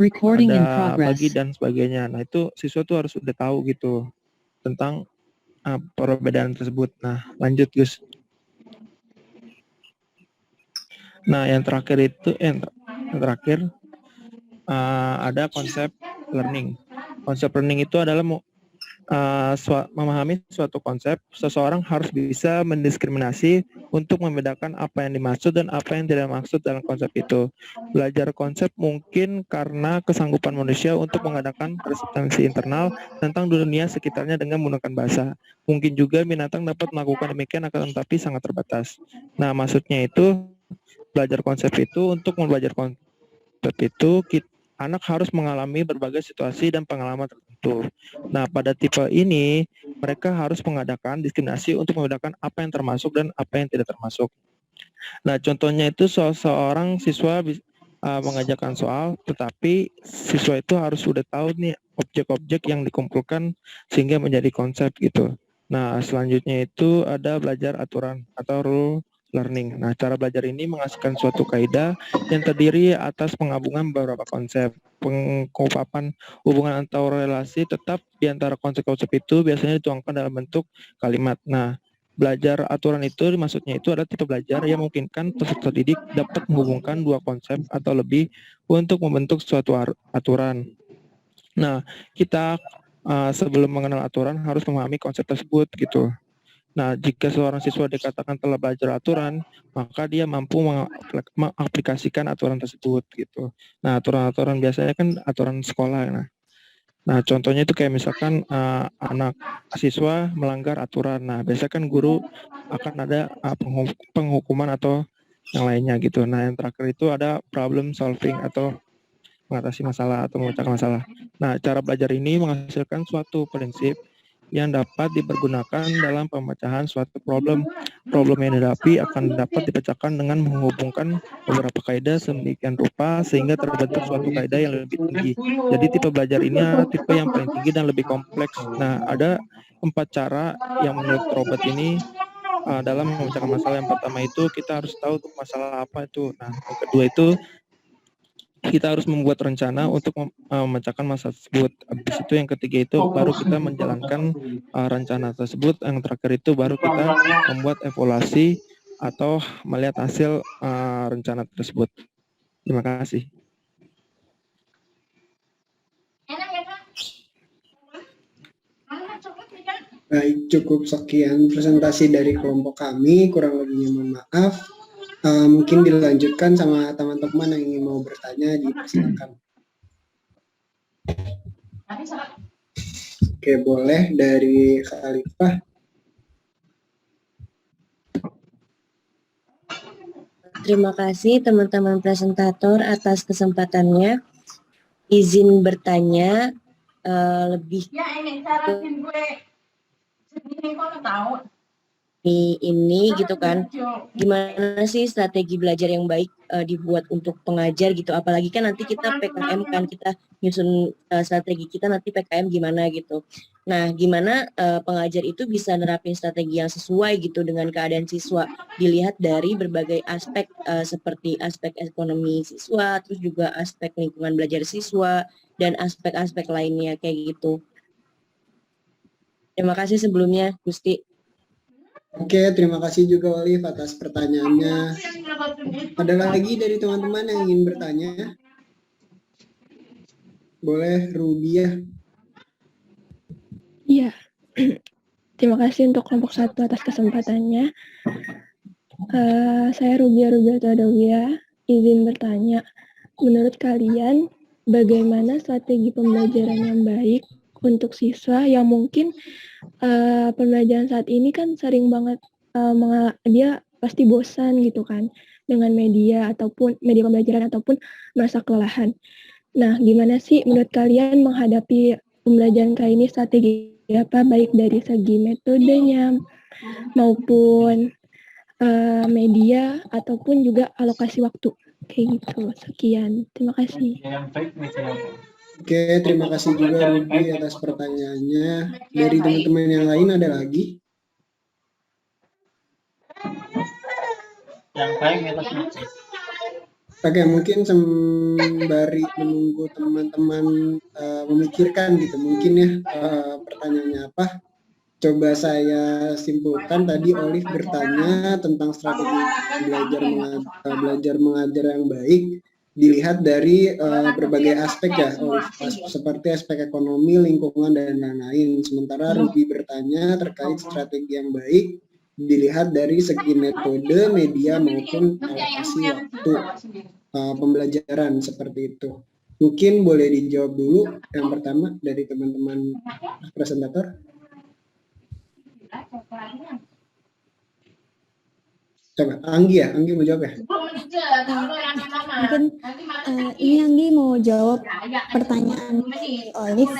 Recording in ada progress. bagi dan sebagainya. Nah, itu siswa tuh harus udah tahu gitu tentang perbedaan tersebut. Nah, lanjut Gus. Nah, yang terakhir itu ada konsep learning. Konsep learning itu adalah memahami suatu konsep. Seseorang harus bisa mendiskriminasi untuk membedakan apa yang dimaksud dan apa yang tidak dimaksud dalam konsep itu. Belajar konsep mungkin karena kesanggupan manusia untuk mengadakan persepsi internal tentang dunia sekitarnya dengan menggunakan bahasa. Mungkin juga binatang dapat melakukan demikian, akan tetapi sangat terbatas. Nah, maksudnya itu belajar konsep itu, untuk belajar konsep itu anak harus mengalami berbagai situasi dan pengalaman tertentu. Nah, pada tipe ini, mereka harus mengadakan diskriminasi untuk membedakan apa yang termasuk dan apa yang tidak termasuk. Nah, contohnya itu seorang siswa mengajarkan soal, tetapi siswa itu harus sudah tahu nih objek-objek yang dikumpulkan sehingga menjadi konsep gitu. Nah, selanjutnya itu ada belajar aturan atau rule learning. Nah, cara belajar ini menghasilkan suatu kaidah yang terdiri atas penggabungan beberapa konsep. Pengungkapan hubungan atau relasi tetap di antara konsep-konsep itu biasanya dituangkan dalam bentuk kalimat. Nah, belajar aturan itu maksudnya itu adalah tipe belajar yang memungkinkan peserta didik dapat menghubungkan dua konsep atau lebih untuk membentuk suatu aturan. Nah, kita sebelum mengenal aturan harus memahami konsep tersebut gitu. Nah, jika seorang siswa dikatakan telah belajar aturan, maka dia mampu mengaplikasikan aturan tersebut gitu. Nah, aturan-aturan biasanya kan aturan sekolah. Nah, contohnya itu kayak misalkan anak siswa melanggar aturan. Nah, biasanya kan guru akan ada penghukuman atau yang lainnya gitu. Nah, yang terakhir itu ada problem solving atau mengatasi masalah atau memecahkan masalah. Nah, cara belajar ini menghasilkan suatu prinsip yang dapat dipergunakan dalam pemecahan suatu problem. Problem yang dihadapi akan dapat dipecahkan dengan menghubungkan beberapa kaidah sedemikian rupa sehingga terbentuk suatu kaidah yang lebih tinggi. Jadi tipe belajar ini tipe yang paling tinggi dan lebih kompleks. Nah, ada 4 cara yang menurut Robert ini dalam memecahkan masalah. Yang pertama itu kita harus tahu masalah apa itu. Nah, yang kedua itu kita harus membuat rencana untuk memecahkan masalah tersebut. Habis itu yang ketiga itu baru kita menjalankan rencana tersebut. Yang terakhir itu baru kita membuat evaluasi atau melihat hasil rencana tersebut. Terima kasih. Baik, cukup sekian presentasi dari kelompok kami. Kurang lebihnya mohon maaf. Mungkin dilanjutkan sama teman-teman yang ingin mau bertanya, dipersilakan. Oke, boleh dari Khalifah. Terima kasih teman-teman presentator atas kesempatannya. Izin bertanya lebih ini gitu kan, gimana sih strategi belajar yang baik dibuat untuk pengajar gitu, apalagi kan nanti kita PKM kan, kita nyusun strategi kita nanti PKM gimana gitu. Nah, gimana pengajar itu bisa nerapin strategi yang sesuai gitu dengan keadaan siswa, dilihat dari berbagai aspek seperti aspek ekonomi siswa, terus juga aspek lingkungan belajar siswa, dan aspek-aspek lainnya kayak gitu. Terima kasih sebelumnya, Gusti. Oke, terima kasih juga Olive atas pertanyaannya. Ada lagi dari teman-teman yang ingin bertanya? Boleh, Rubiah. Iya, terima kasih untuk kelompok 1 atas kesempatannya. Saya Rubiah Tadawiyah, izin bertanya, menurut kalian bagaimana strategi pembelajaran yang baik untuk siswa yang mungkin pembelajaran saat ini kan sering banget dia pasti bosan gitu kan dengan media ataupun media pembelajaran ataupun merasa kelelahan. Nah, gimana sih menurut kalian menghadapi pembelajaran kali ini, strategi apa baik dari segi metodenya maupun media ataupun juga alokasi waktu kayak gitu. Sekian, terima kasih. Oke, terima kasih juga Ruby atas pertanyaannya. Dari teman-teman yang lain ada lagi? Yang baik Oke, mungkin sembari menunggu teman-teman memikirkan gitu, mungkin ya pertanyaannya apa. Coba saya simpulkan, tadi Olive bertanya tentang strategi belajar mengajar yang baik. Dilihat dari berbagai aspek ya, seperti aspek ekonomi, lingkungan, dan lain-lain. Sementara Ruby bertanya terkait strategi yang baik, dilihat dari segi metode, media, maupun alokasi waktu pembelajaran seperti itu. Mungkin boleh dijawab dulu yang pertama dari teman-teman presentator. Coba, Anggi mau jawab ya? Mungkin ini Anggi mau jawab pertanyaan Olive.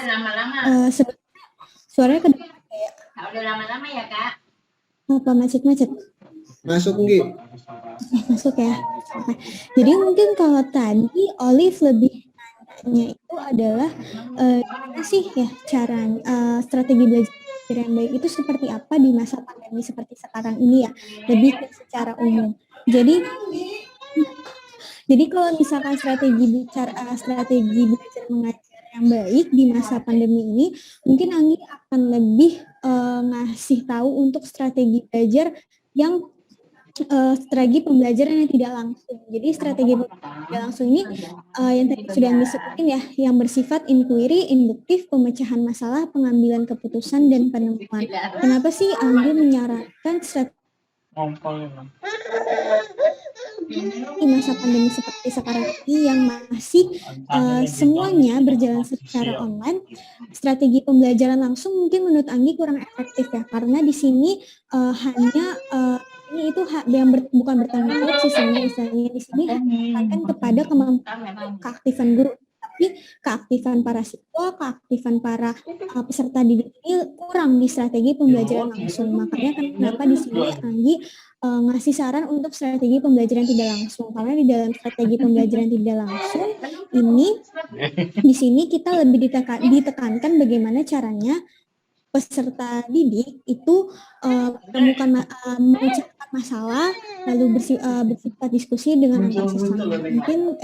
Suaranya kedengaran kayak Udah lama-lama ya, Kak. apa macet-macet? Masuk, Anggi. Masuk ya. Oke. Jadi mungkin kalau tadi Olive lebih nanya itu adalah gimana sih ya cara strategi belajar pembelajaran yang baik itu seperti apa di masa pandemi seperti sekarang ini ya, lebih ke secara umum. Jadi kalau misalkan strategi belajar mengajar yang baik di masa pandemi ini, mungkin Anggi akan lebih ngasih tahu untuk strategi belajar yang strategi pembelajaran yang tidak langsung. Jadi strategi pembelajaran tidak langsung ini yang tadi sudah Anggi sebutin ya, yang bersifat inquiry, induktif, pemecahan masalah, pengambilan keputusan, dan penemuan. Kenapa sih Anggi menyarankan strategi di masa pandemi seperti sekarang ini yang masih semuanya berjalan secara online, strategi pembelajaran langsung mungkin menurut Anggi kurang efektif ya, karena di sini ini itu bukan bertanggung jawab sih sebenarnya, istilahnya di sini akan kepada kemampuan keaktifan guru, tapi keaktifan para siswa, keaktifan para peserta didik ini kurang di strategi pembelajaran langsung. Makanya kenapa di sini Anggi ngasih saran untuk strategi pembelajaran tidak langsung, karena di dalam strategi pembelajaran tidak langsung ini di sini kita lebih ditekankan bagaimana caranya peserta didik itu memecahkan masalah, lalu bersifat diskusi dengan antar sesama. Mungkin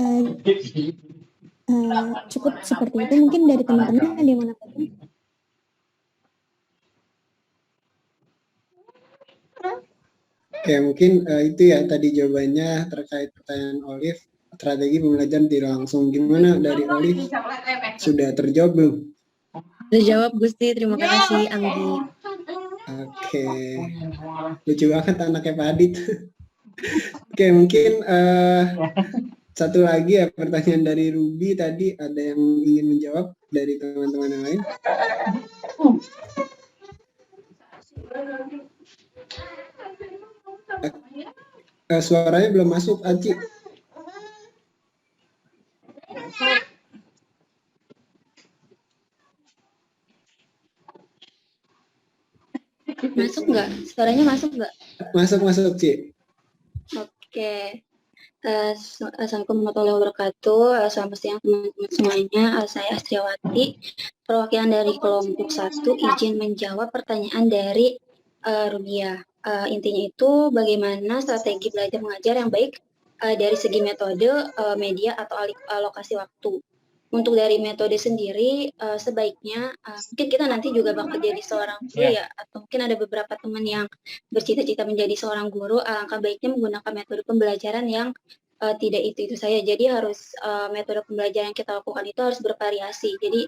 cukup seperti itu mungkin dari teman-teman ada yang menambahkan. Oke, mungkin itu ya tadi jawabannya terkait pertanyaan Olive, strategi pembelajaran tidak langsung. Gimana dari Olive? Sudah terjawab belum? Terjawab Gusti, terima kasih Anggi. Oke, lucu banget anaknya Pak Adit. Oke, mungkin satu lagi ya pertanyaan dari Ruby tadi, ada yang ingin menjawab dari teman-teman yang lain? Suaranya belum masuk, Aci. Masuk nggak? Suaranya masuk nggak? Masuk, Ci. Oke. Assalamualaikum warahmatullahi wabarakatuh. Selamat siang teman-teman semuanya. Saya Astriawati, perwakilan dari kelompok 1, izin menjawab pertanyaan dari Rubia. Intinya itu bagaimana strategi belajar mengajar yang baik dari segi metode, media, atau alokasi waktu. Untuk dari metode sendiri, sebaiknya mungkin kita nanti juga bakal jadi seorang guru ya, atau mungkin ada beberapa teman yang bercita-cita menjadi seorang guru, alangkah baiknya menggunakan metode pembelajaran yang tidak itu saja. Jadi harus metode pembelajaran yang kita lakukan itu harus bervariasi. Jadi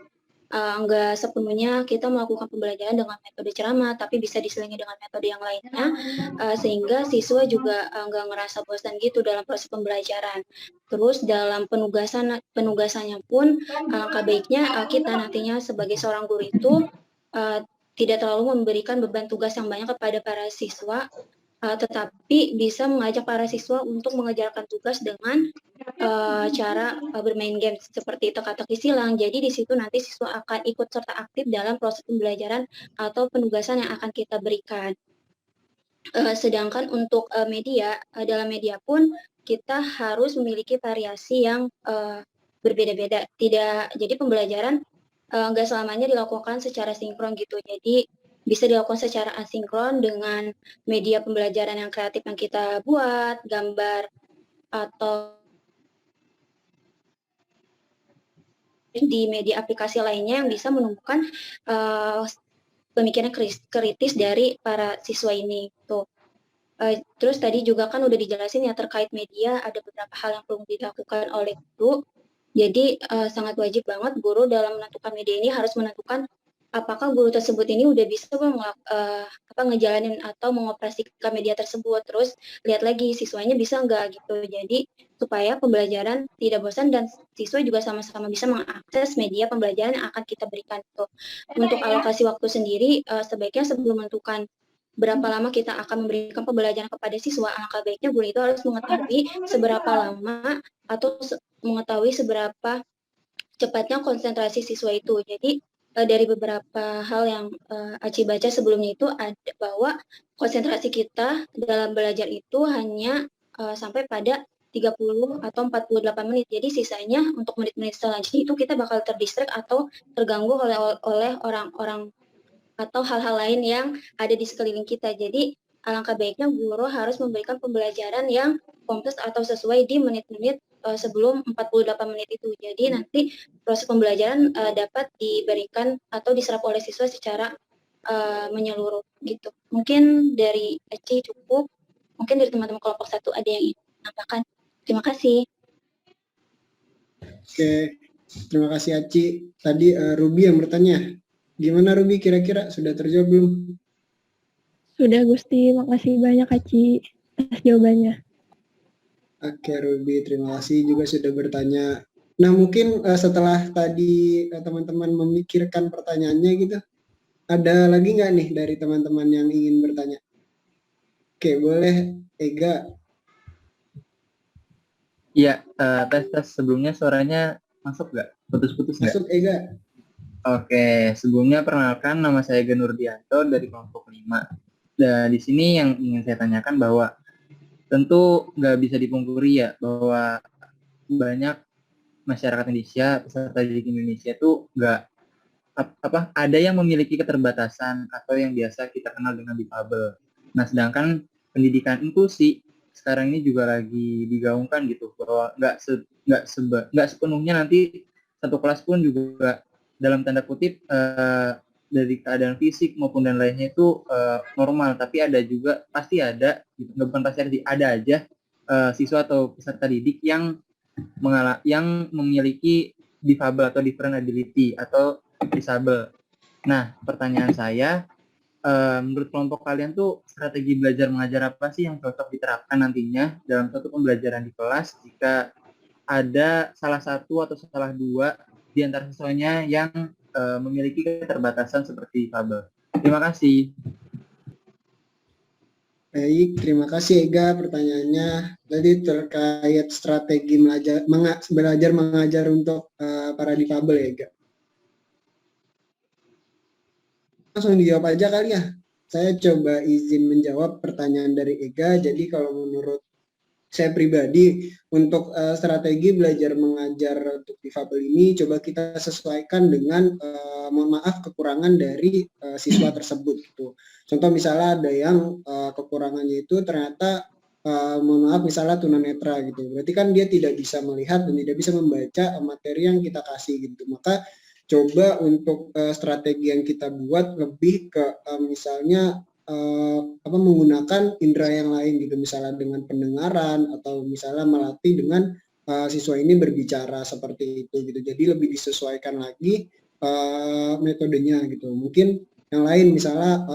enggak sepenuhnya kita melakukan pembelajaran dengan metode ceramah, tapi bisa diselingi dengan metode yang lainnya, sehingga siswa juga enggak ngerasa bosan gitu dalam proses pembelajaran. Terus dalam penugasannya pun alangkah baiknya kita nantinya sebagai seorang guru itu tidak terlalu memberikan beban tugas yang banyak kepada para siswa, tetapi bisa mengajak para siswa untuk mengerjakan tugas dengan cara bermain game seperti teka-teki silang. Jadi di situ nanti siswa akan ikut serta aktif dalam proses pembelajaran atau penugasan yang akan kita berikan. Sedangkan untuk media, dalam media pun kita harus memiliki variasi yang berbeda-beda. Jadi pembelajaran nggak selamanya dilakukan secara sinkron gitu. Jadi bisa dilakukan secara asinkron dengan media pembelajaran yang kreatif yang kita buat, gambar, atau di media aplikasi lainnya yang bisa menumbuhkan pemikiran kritis dari para siswa ini. Tuh. Terus tadi juga kan udah dijelasin ya terkait media, ada beberapa hal yang perlu dilakukan oleh guru. Jadi sangat wajib banget guru dalam menentukan media ini harus menentukan apakah guru tersebut ini udah bisa ngejalanin atau mengoperasikan media tersebut. Terus lihat lagi siswanya bisa nggak gitu. Jadi supaya pembelajaran tidak bosan dan siswa juga sama-sama bisa mengakses media pembelajaran yang akan kita berikan. Tuh. Untuk alokasi waktu sendiri, sebaiknya sebelum menentukan berapa lama kita akan memberikan pembelajaran kepada siswa, alangkah baiknya guru itu harus mengetahui seberapa lama atau mengetahui seberapa cepatnya konsentrasi siswa itu. Jadi dari beberapa hal yang Aci baca sebelumnya itu ada bahwa konsentrasi kita dalam belajar itu hanya sampai pada 30 atau 48 menit. Jadi sisanya untuk menit-menit selanjutnya itu kita bakal terdistract atau terganggu oleh orang-orang atau hal-hal lain yang ada di sekeliling kita. Jadi alangkah baiknya guru harus memberikan pembelajaran yang kompleks atau sesuai di menit-menit sebelum 48 menit itu. Jadi nanti proses pembelajaran dapat diberikan atau diserap oleh siswa secara menyeluruh gitu. Mungkin dari Eci cukup, mungkin dari teman-teman kelompok 1 ada yang ingin menambahkan. Terima kasih. Oke, terima kasih Aci. Tadi Ruby yang bertanya. Gimana Ruby kira-kira sudah terjawab belum? Sudah Gusti, makasih banyak Aci atas jawabannya. Oke Ruby, terima kasih juga sudah bertanya. Nah mungkin setelah tadi teman-teman memikirkan pertanyaannya gitu, ada lagi nggak nih dari teman-teman yang ingin bertanya? Oke, boleh Ega. Iya, tes sebelumnya suaranya masuk nggak? Putus-putus nggak? Masuk Ega. Oke, sebelumnya perkenalkan nama saya Ega Nurdianto dari kelompok 5. Dan di sini yang ingin saya tanyakan bahwa tentu nggak bisa dipungkiri ya bahwa banyak masyarakat Indonesia, peserta didik Indonesia itu nggak ada yang memiliki keterbatasan atau yang biasa kita kenal dengan difabel. Nah, sedangkan pendidikan inklusi sekarang ini juga lagi digaungkan gitu bahwa nggak sepenuhnya nanti satu kelas pun juga dalam tanda kutip dari keadaan fisik maupun dan lainnya itu normal, tapi ada juga pasti ada gitu. Bukan pasti ada aja siswa atau peserta didik yang memiliki difabel atau different ability atau disabel. Nah, pertanyaan saya, menurut kelompok kalian tuh strategi belajar mengajar apa sih yang cocok diterapkan nantinya dalam suatu pembelajaran di kelas jika ada salah satu atau salah dua di antara siswanya yang memiliki keterbatasan seperti difabel? Terima kasih. Baik, terima kasih Ega pertanyaannya. Tadi terkait strategi belajar mengajar untuk para difabel ya Ega. Langsung dijawab aja kali ya. Saya coba izin menjawab pertanyaan dari Ega. Jadi kalau menurut saya pribadi untuk strategi belajar mengajar untuk difabel ini coba kita sesuaikan dengan mohon maaf kekurangan dari siswa tersebut gitu. Contoh misalnya ada yang kekurangannya itu ternyata mohon maaf misalnya tunanetra gitu. Berarti kan dia tidak bisa melihat dan tidak bisa membaca materi yang kita kasih gitu. Maka coba untuk strategi yang kita buat lebih ke misalnya menggunakan indera yang lain gitu, misalnya dengan pendengaran atau misalnya melatih dengan siswa ini berbicara seperti itu gitu. Jadi lebih disesuaikan lagi metodenya gitu. Mungkin yang lain misalnya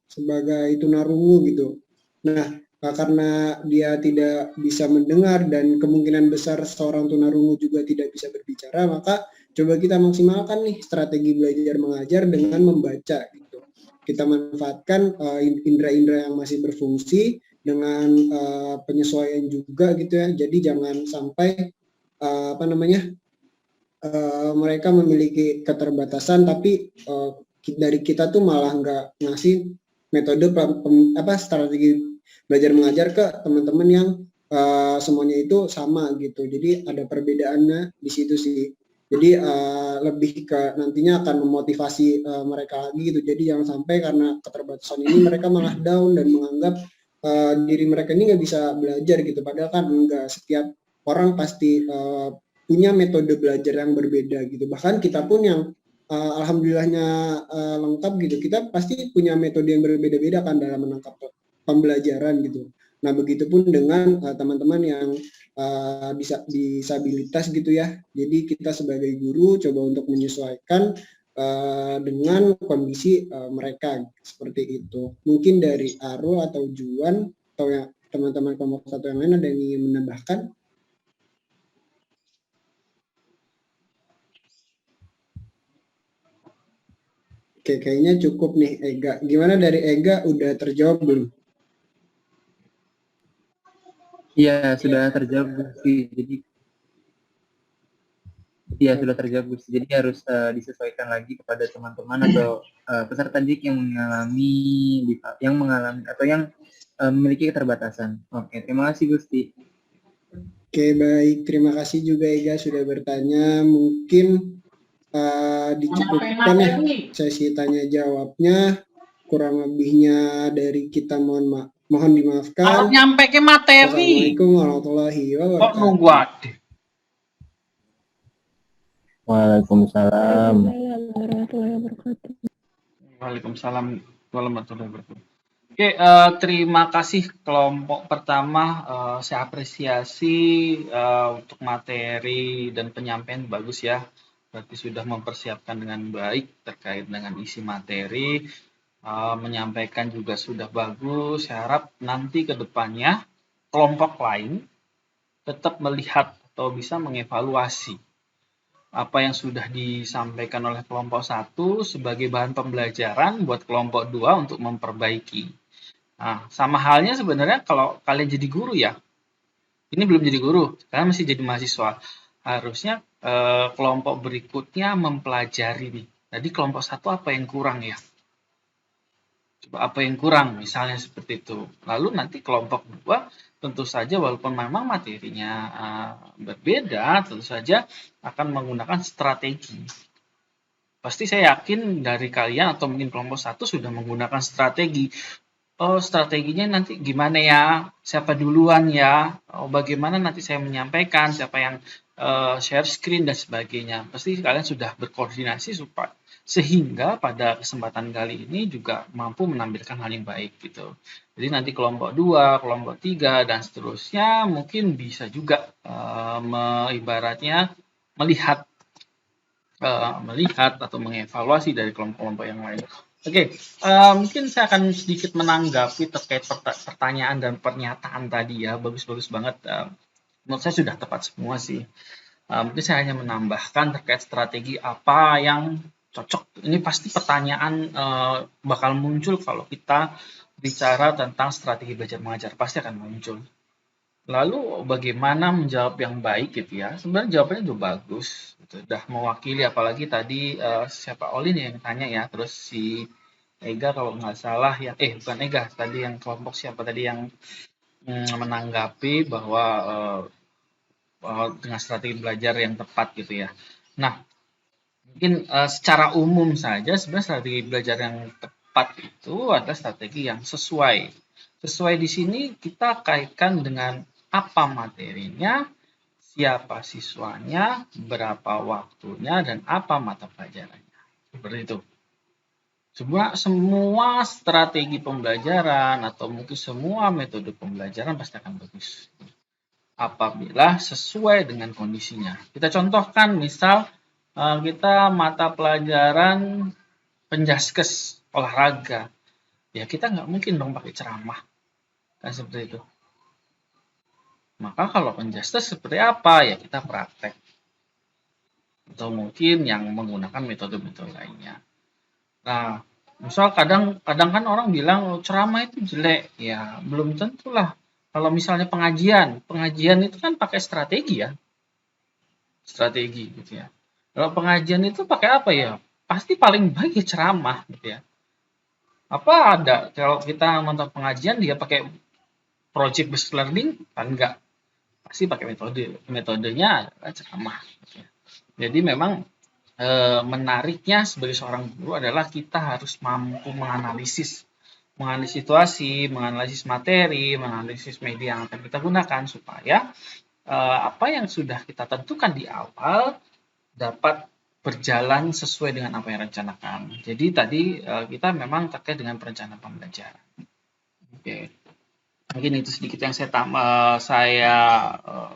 sebagai tunarungu gitu. Nah, karena dia tidak bisa mendengar dan kemungkinan besar seorang tunarungu juga tidak bisa berbicara, maka coba kita maksimalkan nih strategi belajar mengajar dengan membaca gitu. Kita manfaatkan indera-indera yang masih berfungsi dengan penyesuaian juga gitu ya. Jadi jangan sampai mereka memiliki keterbatasan tapi dari kita tuh malah nggak ngasih metode strategi belajar mengajar ke teman-teman yang semuanya itu sama gitu. Jadi ada perbedaannya di situ sih. Jadi lebih ke nantinya akan memotivasi mereka lagi gitu. Jadi jangan sampai karena keterbatasan ini mereka malah down dan menganggap diri mereka ini nggak bisa belajar gitu. Padahal kan enggak, setiap orang pasti punya metode belajar yang berbeda gitu. Bahkan kita pun yang alhamdulillahnya lengkap gitu, kita pasti punya metode yang berbeda-beda kan dalam menangkap pembelajaran gitu. Nah, begitupun dengan teman-teman yang disabilitas gitu ya. Jadi kita sebagai guru coba untuk menyesuaikan dengan kondisi mereka seperti itu. Mungkin dari Aro atau Juan atau ya, teman-teman kelompok 1 yang lain ada yang ingin menambahkan? Oke, kayaknya cukup nih Ega. Gimana dari Ega, udah terjawab belum? Iya, sudah terjawab sih. Jadi sudah terjawab. Jadi harus disesuaikan lagi kepada teman-teman atau peserta didik yang mengalami atau yang memiliki keterbatasan. Oke, terima kasih Gusti. Oke, baik. Terima kasih juga Ega sudah bertanya. Mungkin dicukupkan ya sesi tanya jawabnya. Kurang lebihnya dari kita mohon dimaafkan. Nyampe ke materi. Assalamualaikum warahmatullahi Kok wabarakatuh. nunggu ade? Waalaikumsalam. Warahmatullahi wabarakatuh. Waalaikumsalam warahmatullahi wabarakatuh. Oke, terima kasih kelompok pertama. Saya apresiasi untuk materi dan penyampaian bagus ya. Berarti sudah mempersiapkan dengan baik terkait dengan isi materi. Menyampaikan juga sudah bagus. Saya harap nanti ke depannya kelompok lain tetap melihat atau bisa mengevaluasi apa yang sudah disampaikan oleh kelompok 1 sebagai bahan pembelajaran buat kelompok 2 untuk memperbaiki. Nah, sama halnya sebenarnya kalau kalian jadi guru ya. Ini belum jadi guru, kalian masih jadi mahasiswa. Harusnya kelompok berikutnya mempelajari nih. Tadi kelompok 1 apa yang kurang ya? Coba apa yang kurang, misalnya seperti itu. Lalu nanti kelompok 2 tentu saja walaupun memang materinya berbeda, tentu saja akan menggunakan strategi. Pasti saya yakin dari kalian atau mungkin kelompok 1 sudah menggunakan strategi. Oh, strateginya nanti gimana ya? Siapa duluan ya? Oh, bagaimana nanti saya menyampaikan? Siapa yang share screen dan sebagainya? Pasti kalian sudah berkoordinasi supaya sehingga pada kesempatan kali ini juga mampu menampilkan hal yang baik gitu. Jadi nanti kelompok 2, kelompok 3 dan seterusnya mungkin bisa juga ibaratnya melihat atau mengevaluasi dari kelompok-kelompok yang lain. Oke, mungkin saya akan sedikit menanggapi terkait pertanyaan dan pernyataan tadi ya, bagus-bagus banget. Menurut saya sudah tepat semua sih. Mungkin saya hanya menambahkan terkait strategi apa yang cocok. Ini pasti pertanyaan bakal muncul kalau kita bicara tentang strategi belajar mengajar, pasti akan muncul. Lalu bagaimana menjawab yang baik gitu ya? Sebenarnya jawabannya udah bagus, udah mewakili. Apalagi tadi siapa Olin yang tanya ya, terus si Ega kalau nggak salah ya, bukan Ega, tadi yang kelompok siapa tadi yang menanggapi bahwa dengan strategi belajar yang tepat gitu ya. Nah, mungkin secara umum saja sebenarnya strategi belajar yang tepat itu adalah strategi yang sesuai. Sesuai di sini kita kaitkan dengan apa materinya, siapa siswanya, berapa waktunya, dan apa mata pelajarannya. Seperti itu. Semua strategi pembelajaran atau mungkin semua metode pembelajaran pasti akan bagus apabila sesuai dengan kondisinya. Kita contohkan misal kita mata pelajaran penjaskes olahraga, ya kita nggak mungkin dong pakai ceramah, kan seperti itu. Maka kalau penjaskes seperti apa ya kita praktek, atau mungkin yang menggunakan metode-metode lainnya. Nah, misal kadang kan orang bilang ceramah itu jelek, ya belum tentulah. Kalau misalnya pengajian itu kan pakai strategi ya, strategi gitu ya. Kalau pengajian itu pakai apa ya? Pasti paling baik ya ceramah gitu ya. Apa ada kalau kita nonton pengajian dia pakai project based learning? Kan enggak. Pasti pakai metodenya adalah ceramah gitu ya. Jadi memang menariknya sebagai seorang guru adalah kita harus mampu menganalisis situasi, menganalisis materi, menganalisis media yang akan kita gunakan supaya apa yang sudah kita tentukan di awal dapat berjalan sesuai dengan apa yang rencanakan. Jadi tadi kita memang terkait dengan perencanaan pembelajaran. Oke. Mungkin itu sedikit yang saya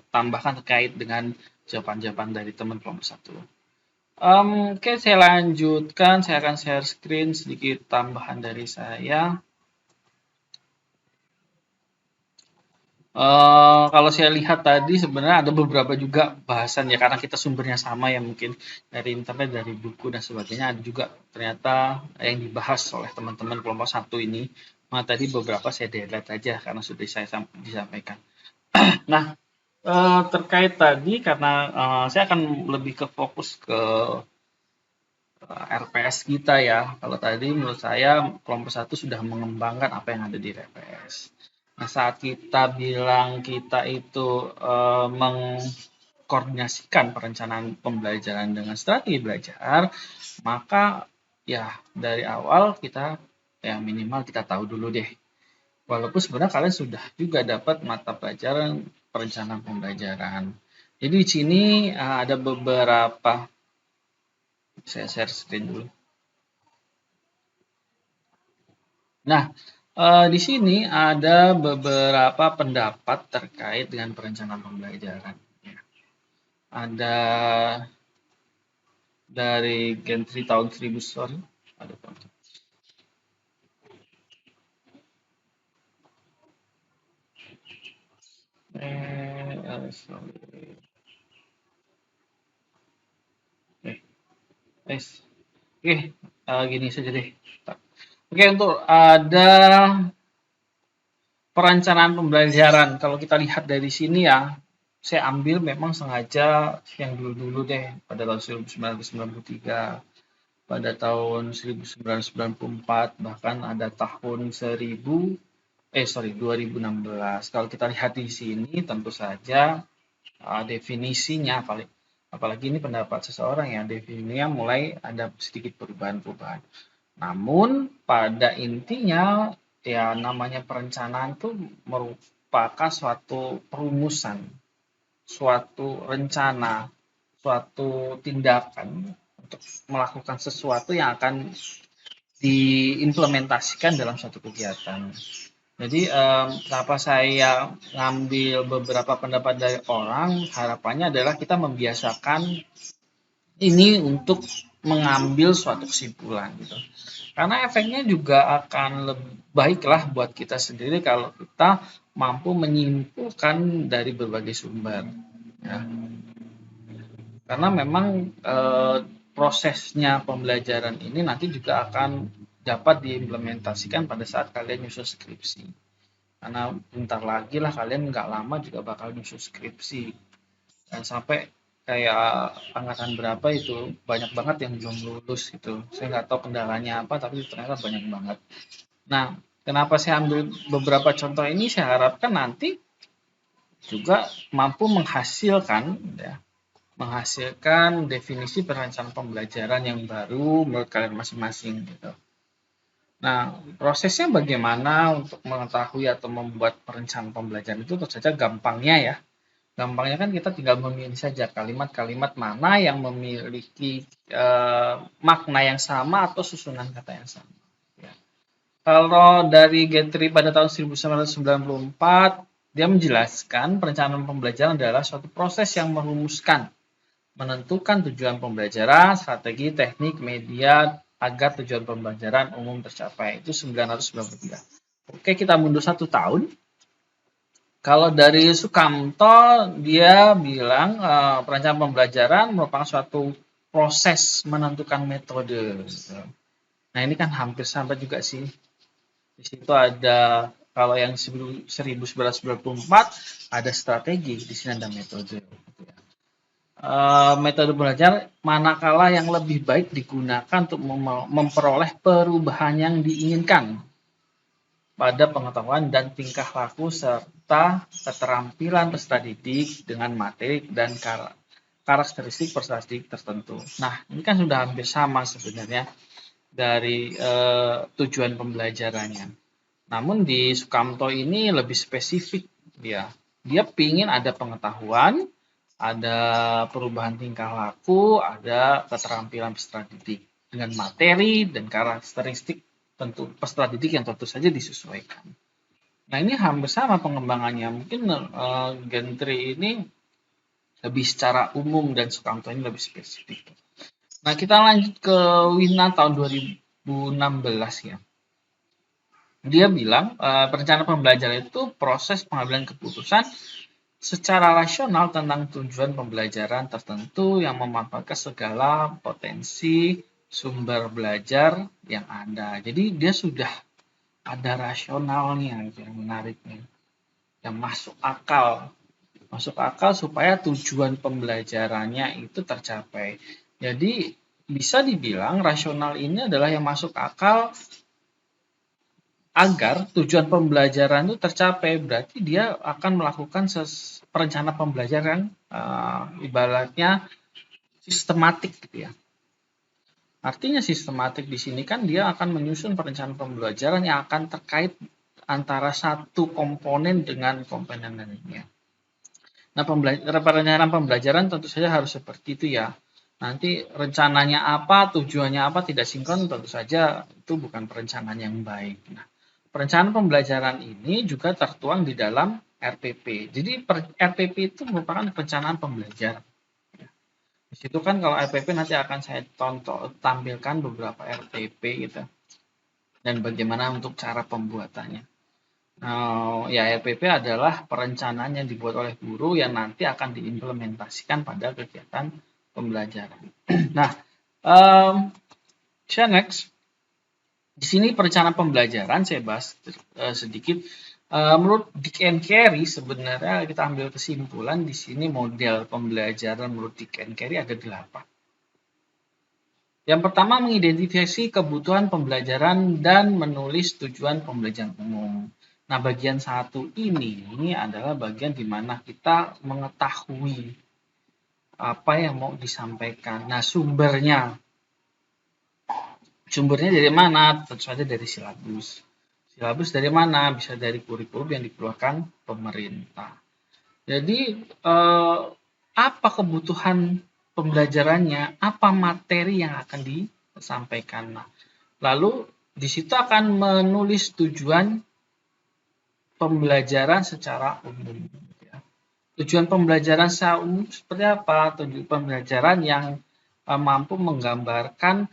tambahkan terkait dengan jawaban-jawaban dari teman kelompok 1. Oke, saya lanjutkan. Saya akan share screen sedikit tambahan dari saya. Kalau saya lihat tadi sebenarnya ada beberapa juga bahasan ya, karena kita sumbernya sama ya, mungkin dari internet, dari buku dan sebagainya. Ada juga ternyata yang dibahas oleh teman-teman kelompok 1 ini. Nah, tadi beberapa saya delete aja karena sudah saya disampaikan. Nah, terkait tadi karena saya akan lebih ke fokus ke RPS kita ya. Kalau tadi menurut saya kelompok 1 sudah mengembangkan apa yang ada di RPS. Nah, saat kita bilang kita itu mengkoordinasikan perencanaan pembelajaran dengan strategi belajar, maka ya dari awal kita ya minimal kita tahu dulu deh. Walaupun sebenarnya kalian sudah juga dapat mata pelajaran perencanaan pembelajaran. Jadi di sini ada beberapa, saya share screen dulu. Nah, di sini ada beberapa pendapat terkait dengan perencanaan pembelajaran. Ada dari Gentry tahun 1000, sorry, ada gini saja deh. Oke, untuk ada perencanaan pembelajaran. Kalau kita lihat dari sini ya, saya ambil memang sengaja yang dulu-dulu deh, pada tahun 1993, pada tahun 1994, bahkan ada tahun 2016. Kalau kita lihat di sini, tentu saja definisinya, apalagi ini pendapat seseorang ya, definisinya mulai ada sedikit perubahan-perubahan. Namun pada intinya ya namanya perencanaan itu merupakan suatu perumusan, suatu rencana, suatu tindakan untuk melakukan sesuatu yang akan diimplementasikan dalam suatu kegiatan. Jadi kenapa saya ngambil beberapa pendapat dari orang, harapannya adalah kita membiasakan ini untuk mengambil suatu kesimpulan gitu. Karena efeknya juga akan lebih baiklah buat kita sendiri kalau kita mampu menyimpulkan dari berbagai sumber. Ya. Karena memang prosesnya pembelajaran ini nanti juga akan dapat diimplementasikan pada saat kalian nyusun skripsi. Karena bentar lagi lah kalian nggak lama juga bakal nyusun skripsi. Dan sampai kayak angkatan berapa itu banyak banget yang belum lulus gitu. Saya nggak tahu kendalanya apa, tapi ternyata banyak banget. Nah, kenapa saya ambil beberapa contoh ini? Saya harapkan nanti juga mampu menghasilkan definisi perencanaan pembelajaran yang baru menurut kalian masing-masing gitu. Nah, prosesnya bagaimana untuk mengetahui atau membuat perencanaan pembelajaran itu tentu saja gampangnya ya. Gampangnya kan kita tinggal memilih saja kalimat-kalimat mana yang memiliki makna yang sama atau susunan kata yang sama. Ya. Kalau dari Gentry pada tahun 1994, dia menjelaskan perencanaan pembelajaran adalah suatu proses yang merumuskan, menentukan tujuan pembelajaran, strategi, teknik, media, agar tujuan pembelajaran umum tercapai. Itu 1993. Oke, kita mundur 1 tahun. Kalau dari Sukamto, dia bilang perencanaan pembelajaran merupakan suatu proses menentukan metode. Nah, ini kan hampir sama juga sih. Di situ ada, kalau yang 1994 ada strategi, di sini ada metode. Metode belajar manakala yang lebih baik digunakan untuk memperoleh perubahan yang diinginkan pada pengetahuan dan tingkah laku serta keterampilan peserta didik dengan materi dan karakteristik peserta didik tertentu. Nah, ini kan sudah hampir sama sebenarnya dari tujuan pembelajarannya. Namun di Sukamto ini lebih spesifik dia. Dia ingin ada pengetahuan, ada perubahan tingkah laku, ada keterampilan peserta didik dengan materi dan karakteristik tentu peserta didik yang tentu saja disesuaikan. Nah, ini hampir sama pengembangannya. Mungkin Gentry ini lebih secara umum dan Sukamto ini lebih spesifik. Nah, kita lanjut ke Wina tahun 2016 ya. Dia bilang perencanaan pembelajaran itu proses pengambilan keputusan secara rasional tentang tujuan pembelajaran tertentu yang memanfaatkan segala potensi sumber belajar yang ada. Jadi dia sudah ada rasionalnya yang menariknya, yang masuk akal supaya tujuan pembelajarannya itu tercapai. Jadi bisa dibilang rasional ini adalah yang masuk akal agar tujuan pembelajaran itu tercapai, berarti dia akan melakukan perencanaan pembelajaran ibaratnya sistematik gitu ya. Artinya sistematik di sini kan dia akan menyusun perencanaan pembelajaran yang akan terkait antara satu komponen dengan komponen lainnya. Nah, perencanaan pembelajaran tentu saja harus seperti itu ya. Nanti rencananya apa, tujuannya apa tidak sinkron, tentu saja itu bukan perencanaan yang baik. Nah, perencanaan pembelajaran ini juga tertuang di dalam RPP. Jadi RPP itu merupakan perencanaan pembelajaran. Di situ kan kalau RPP nanti akan saya tampilkan beberapa RPP gitu. Dan bagaimana untuk cara pembuatannya. Ya RPP adalah perencanaan yang dibuat oleh guru yang nanti akan diimplementasikan pada kegiatan pembelajaran. Nah, next. Di sini perencanaan pembelajaran saya bahas sedikit. Menurut Dick and Carey sebenarnya kita ambil kesimpulan di sini model pembelajaran menurut Dick and Carey ada 8. Yang pertama mengidentifikasi kebutuhan pembelajaran dan menulis tujuan pembelajaran umum. Nah, bagian 1 ini adalah bagian di mana kita mengetahui apa yang mau disampaikan. Nah, sumbernya dari mana? Tentu saja dari silabus. Silabus dari mana? Bisa dari kurikulum yang dikeluarkan pemerintah. Jadi, apa kebutuhan pembelajarannya? Apa materi yang akan disampaikan? Nah, lalu di situ akan menulis tujuan pembelajaran secara umum. Tujuan pembelajaran secara umum seperti apa? Tujuan pembelajaran yang mampu menggambarkan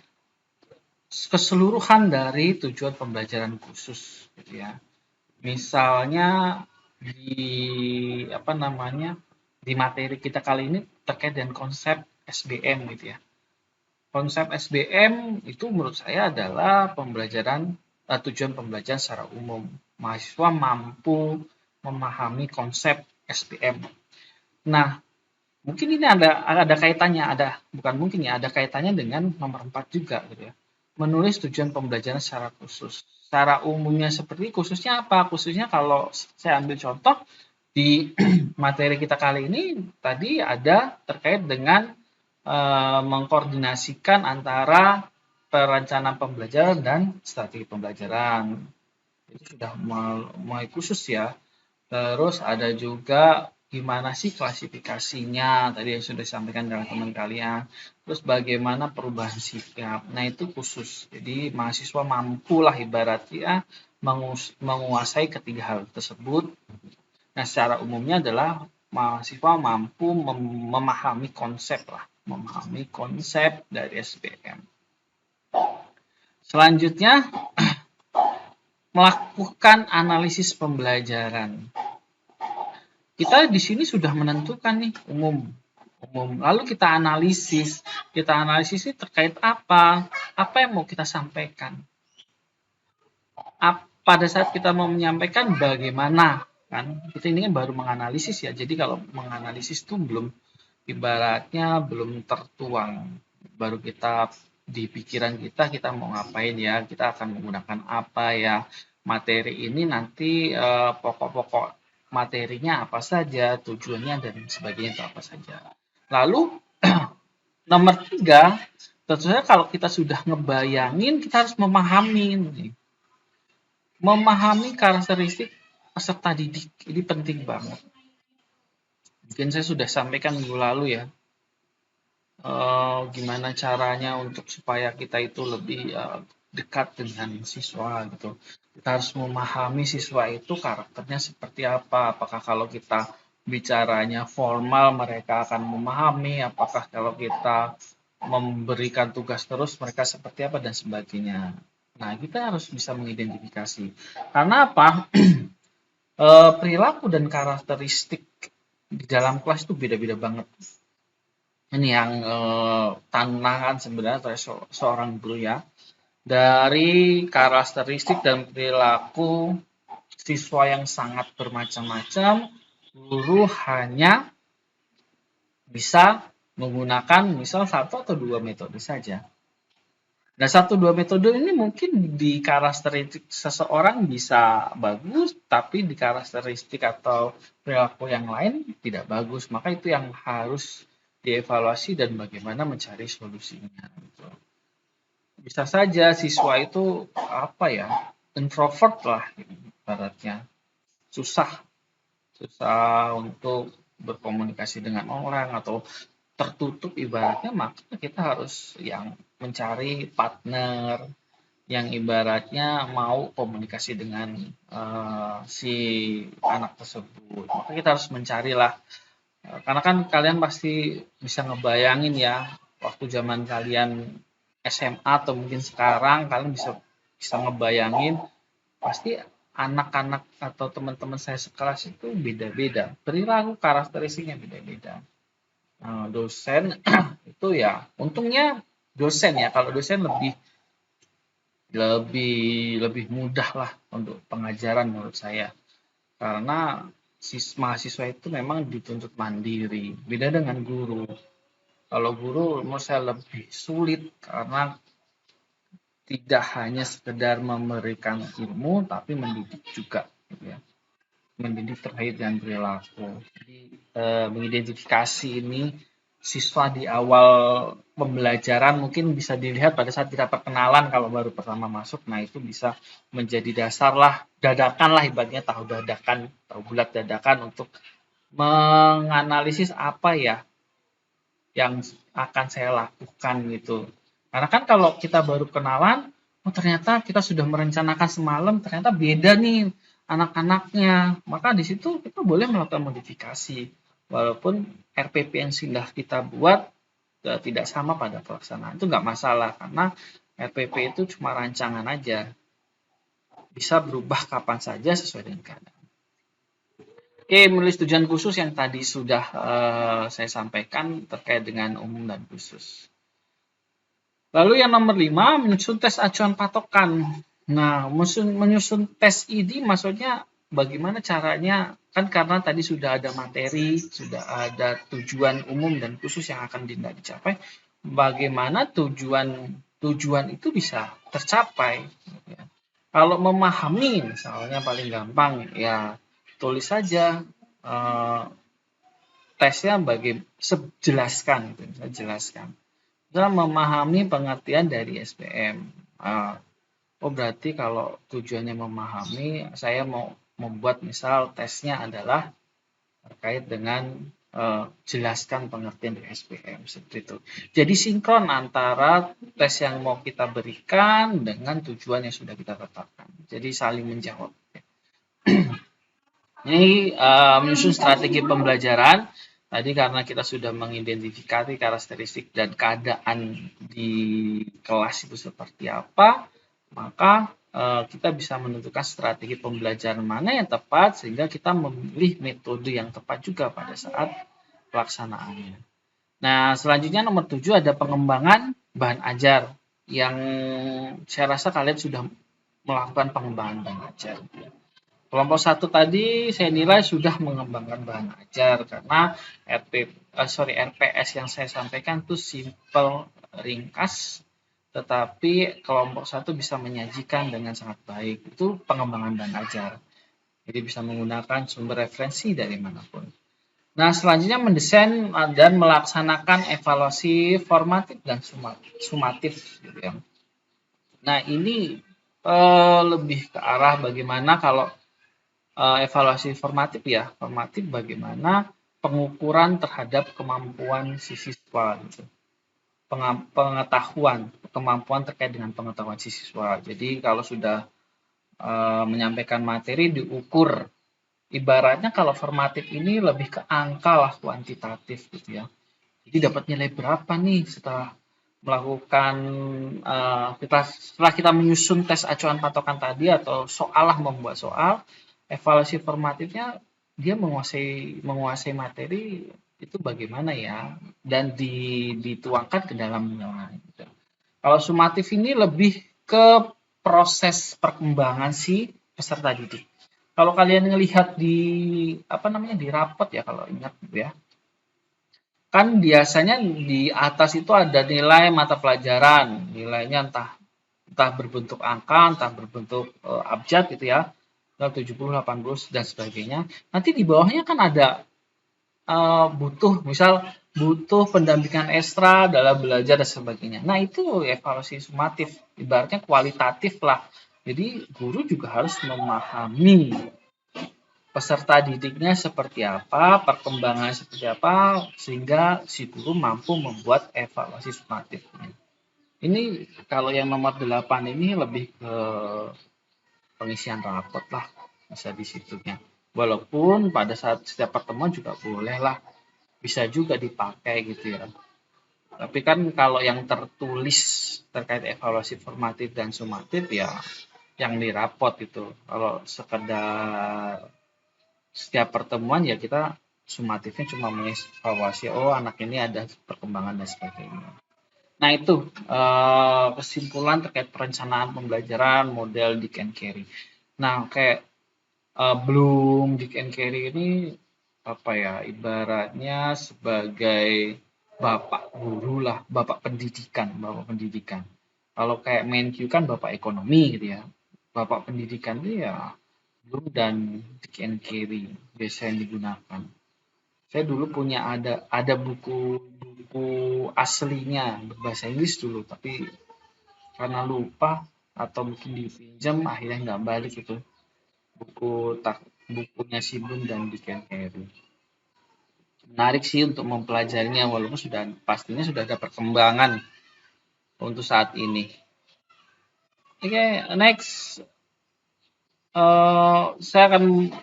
keseluruhan dari tujuan pembelajaran khusus, gitu ya. Misalnya di di materi kita kali ini terkait dengan konsep SBM, gitu ya. Konsep SBM itu menurut saya adalah tujuan pembelajaran secara umum. Mahasiswa mampu memahami konsep SBM. Nah, mungkin ini ada kaitannya, ada kaitannya dengan nomor 4 juga, gitu ya. Menulis tujuan pembelajaran secara khusus. Secara umumnya seperti khususnya apa? Khususnya kalau saya ambil contoh di materi kita kali ini tadi ada terkait dengan mengkoordinasikan antara perencanaan pembelajaran dan strategi pembelajaran. Itu sudah mulai khusus ya. Terus ada juga gimana sih klasifikasinya, tadi yang sudah disampaikan oleh teman kalian. Terus bagaimana perubahan sikap, nah itu khusus. Jadi mahasiswa mampulah ibaratnya menguasai ketiga hal tersebut. Nah, secara umumnya adalah mahasiswa mampu memahami konsep dari SBM. Selanjutnya, melakukan analisis pembelajaran. Kita di sini sudah menentukan nih umum. Lalu kita analisis ini terkait apa yang mau kita sampaikan. Pada saat kita mau menyampaikan bagaimana, kan kita ini kan baru menganalisis ya. Jadi kalau menganalisis itu belum tertuang, baru kita di pikiran kita mau ngapain ya, kita akan menggunakan apa ya, materi ini nanti pokok-pokok materinya apa saja, tujuannya dan sebagainya itu apa saja. Lalu nomor 3, tentu saja kalau kita sudah ngebayangin, kita harus memahami karakteristik peserta didik. Ini penting banget. Mungkin saya sudah sampaikan minggu lalu ya, gimana caranya untuk supaya kita itu lebih dekat dengan siswa gitu. Kita harus memahami siswa itu karakternya seperti apa. Apakah kalau kita bicaranya formal mereka akan memahami, apakah kalau kita memberikan tugas terus mereka seperti apa dan sebagainya. Nah, kita harus bisa mengidentifikasi. Karena apa? Perilaku dan karakteristik di dalam kelas itu beda-beda banget. Ini yang tantangan sebenarnya seorang guru ya. Dari karakteristik dan perilaku siswa yang sangat bermacam-macam, guru hanya bisa menggunakan misal 1 atau 2 metode saja. Nah, 1-2 metode ini mungkin di karakteristik seseorang bisa bagus, tapi di karakteristik atau perilaku yang lain tidak bagus. Maka itu yang harus dievaluasi dan bagaimana mencari solusinya. Gitu. Bisa saja siswa itu introvert lah, ibaratnya susah untuk berkomunikasi dengan orang atau tertutup ibaratnya, maka kita harus yang mencari partner yang ibaratnya mau komunikasi dengan si anak tersebut. Maka kita harus mencarilah, karena kan kalian pasti bisa ngebayangin ya, waktu zaman kalian SMA atau mungkin sekarang kalian bisa ngebayangin pasti anak-anak atau teman-teman saya sekelas itu beda-beda, perilaku karakteristiknya beda-beda. Dosen itu ya untungnya dosen ya, kalau dosen lebih mudah lah untuk pengajaran menurut saya, karena mahasiswa itu memang dituntut mandiri, beda dengan guru. Kalau guru menurut saya lebih sulit karena tidak hanya sekedar memberikan ilmu tapi mendidik juga, gitu ya. Mendidik terkait dengan perilaku. Jadi mengidentifikasi ini siswa di awal pembelajaran mungkin bisa dilihat pada saat kita perkenalan kalau baru pertama masuk. Nah, itu bisa menjadi dasar lah, dadakan lah ibaratnya, tahu bulat dadakan untuk menganalisis apa ya yang akan saya lakukan gitu. Karena kan kalau kita baru kenalan, ternyata kita sudah merencanakan semalam, ternyata beda nih anak-anaknya, maka di situ kita boleh melakukan modifikasi walaupun RPP yang sudah kita buat tidak sama pada pelaksanaan, itu nggak masalah karena RPP itu cuma rancangan aja, bisa berubah kapan saja sesuai dengan keadaan. Oke, menulis tujuan khusus yang tadi sudah saya sampaikan terkait dengan umum dan khusus. Lalu yang nomor 5, menyusun tes acuan patokan. Nah, menyusun tes ini maksudnya bagaimana caranya, kan karena tadi sudah ada materi, sudah ada tujuan umum dan khusus yang akan dicapai, bagaimana tujuan itu bisa tercapai. Kalau memahami, misalnya paling gampang, ya tulis saja tesnya jelaskan. Kita memahami pengertian dari SPM. Berarti kalau tujuannya memahami, saya mau membuat misal tesnya adalah terkait dengan jelaskan pengertian dari SPM, seperti itu. Jadi sinkron antara tes yang mau kita berikan dengan tujuan yang sudah kita tetapkan. Jadi saling menjawab. Ini menyusun strategi pembelajaran. Tadi karena kita sudah mengidentifikasi karakteristik dan keadaan di kelas itu seperti apa, maka kita bisa menentukan strategi pembelajaran mana yang tepat sehingga kita memilih metode yang tepat juga pada saat pelaksanaannya. Nah, selanjutnya nomor 7 ada pengembangan bahan ajar, yang saya rasa kalian sudah melakukan pengembangan bahan ajar. Kelompok 1 tadi saya nilai sudah mengembangkan bahan ajar karena RPS yang saya sampaikan itu simple, ringkas, tetapi kelompok 1 bisa menyajikan dengan sangat baik. Itu pengembangan bahan ajar. Jadi bisa menggunakan sumber referensi dari manapun. Nah, selanjutnya mendesain dan melaksanakan evaluasi formatif dan sumatif, gitu ya. Nah, ini lebih ke arah bagaimana kalau evaluasi formatif ya, formatif bagaimana pengukuran terhadap kemampuan si siswa, gitu. Kemampuan terkait dengan pengetahuan si siswa. Jadi kalau sudah menyampaikan materi diukur, ibaratnya kalau formatif ini lebih ke angka lah, kuantitatif gitu ya. Jadi dapat nilai berapa nih setelah melakukan setelah kita menyusun tes acuan patokan tadi atau membuat soal. Evaluasi formatifnya dia menguasai materi itu bagaimana ya, dan dituangkan ke dalam nilai. Gitu. Kalau sumatif ini lebih ke proses perkembangan si peserta didik. Kalau kalian melihat di rapot ya, kalau ingat gitu ya, kan biasanya di atas itu ada nilai mata pelajaran, nilainya entah berbentuk angka, entah berbentuk abjad gitu ya, 70, 80 dan sebagainya. Nanti di bawahnya kan ada butuh pendampingan ekstra dalam belajar dan sebagainya. Nah, itu evaluasi sumatif, ibaratnya kualitatif lah. Jadi guru juga harus memahami peserta didiknya seperti apa, perkembangannya seperti apa, sehingga si guru mampu membuat evaluasi sumatifnya. Ini kalau yang nomor 8 ini lebih ke pengisian rapot lah, bisa di situnya. Walaupun pada saat setiap pertemuan juga boleh lah, bisa juga dipakai gitu ya. Tapi kan kalau yang tertulis terkait evaluasi formatif dan sumatif ya yang di rapot itu. Kalau sekedar setiap pertemuan ya kita sumatifnya cuma mengevaluasi, oh anak ini ada perkembangan dan sebagainya. Nah itu kesimpulan terkait perencanaan pembelajaran model Dick and Carey. Nah kayak Bloom, Dick and Carey ini apa ya, ibaratnya sebagai bapak guru lah, bapak pendidikan. Kalau kayak Menkyu kan bapak ekonomi gitu ya. Bapak pendidikan itu ya Bloom dan Dick and Carey biasa yang digunakan. Saya dulu punya ada buku aslinya berbahasa Inggris dulu, tapi karena lupa atau mungkin dipinjam akhirnya nggak balik itu bukunya si Bloom dan Dick and Carey. Menarik sih untuk mempelajarinya walaupun pastinya sudah ada perkembangan untuk saat ini. Oke, next saya akan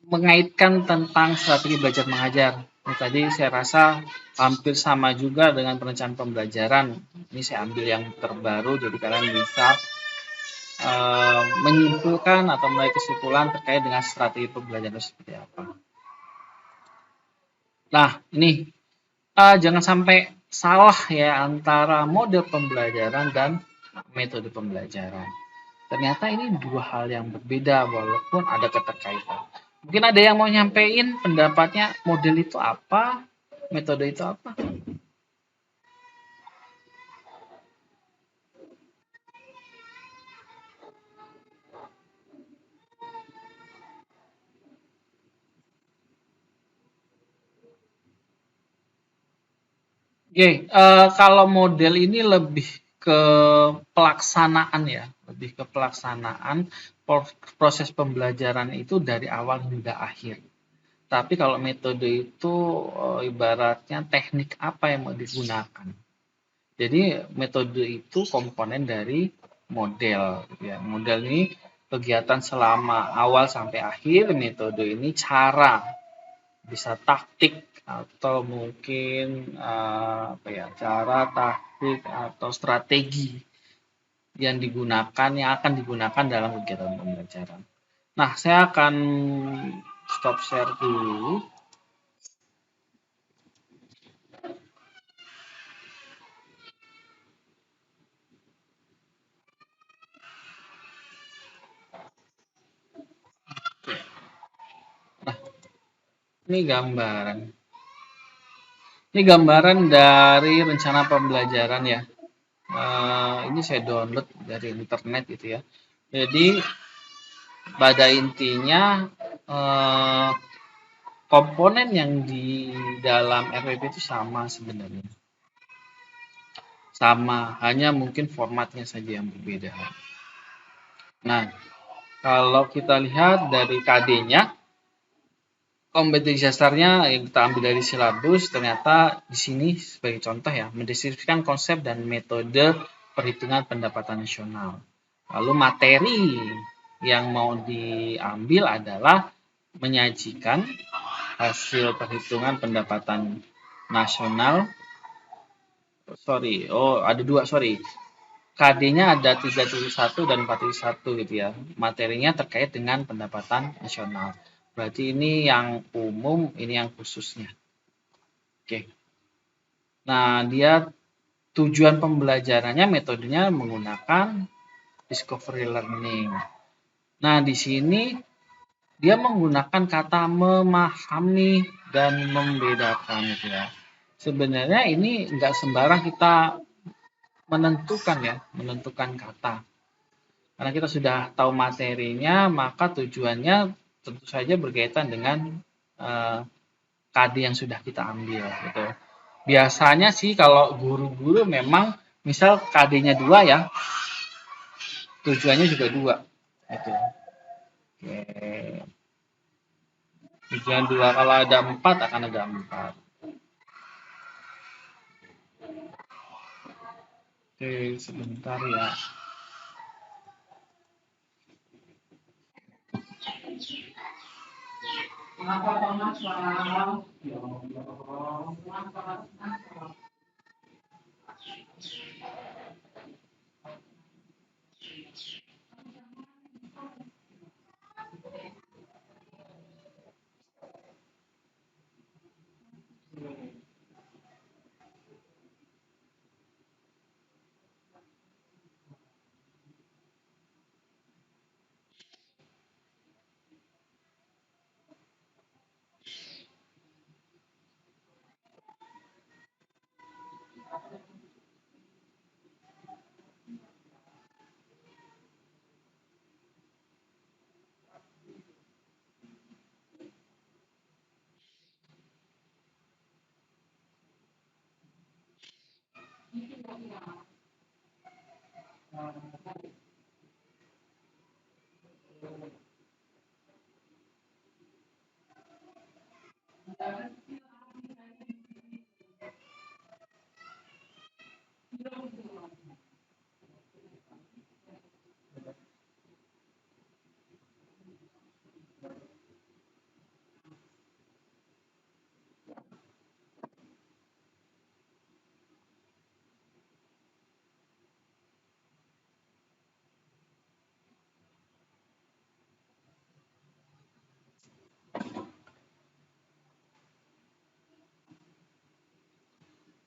mengaitkan tentang strategi belajar mengajar. Ini tadi saya rasa hampir sama juga dengan perencanaan pembelajaran. Ini saya ambil yang terbaru, jadi kalian bisa menyimpulkan atau mulai kesimpulan terkait dengan strategi pembelajaran seperti apa. Nah, ini jangan sampai salah ya antara mode pembelajaran dan metode pembelajaran. Ternyata ini dua hal yang berbeda walaupun ada keterkaitan. Mungkin ada yang mau nyampein pendapatnya, model itu apa, metode itu apa? Oke, kalau model ini lebih ke pelaksanaan ya, lebih ke pelaksanaan proses pembelajaran itu dari awal hingga akhir. Tapi kalau metode itu ibaratnya teknik apa yang mau digunakan. Jadi metode itu komponen dari model. Ya. Model ini kegiatan selama awal sampai akhir, metode ini cara, bisa taktik atau mungkin cara, taktik atau strategi yang akan digunakan dalam kegiatan pembelajaran. Nah, saya akan stop share dulu. Nah, ini gambaran dari rencana pembelajaran ya. Ini saya download dari internet gitu ya. Jadi pada intinya komponen yang di dalam RPP itu sama sebenarnya. Sama, hanya mungkin formatnya saja yang berbeda. Nah, kalau kita lihat dari KD-nya, kompetensi dasarnya yang kita ambil dari silabus, ternyata di sini sebagai contoh ya, mendeskripsikan konsep dan metode perhitungan pendapatan nasional. Lalu materi yang mau diambil adalah menyajikan hasil perhitungan pendapatan nasional. KD-nya ada 3.1 dan 4.1 gitu ya. Materinya terkait dengan pendapatan nasional. Berarti ini yang umum, ini yang khususnya. Oke. Nah, dia tujuan pembelajarannya, metodenya menggunakan discovery learning. Nah, di sini dia menggunakan kata memahami dan membedakan gitu ya. sebenarnya ini nggak sembarang kita menentukan kata. Karena kita sudah tahu materinya, maka tujuannya tentu saja berkaitan dengan KD yang sudah kita ambil gitu. Biasanya sih kalau guru-guru memang misal KD-nya 2 ya, tujuannya juga 2 gitu. Oke. Tujuan 2, kalau ada 4 akan ada 4. Oke, sebentar ya.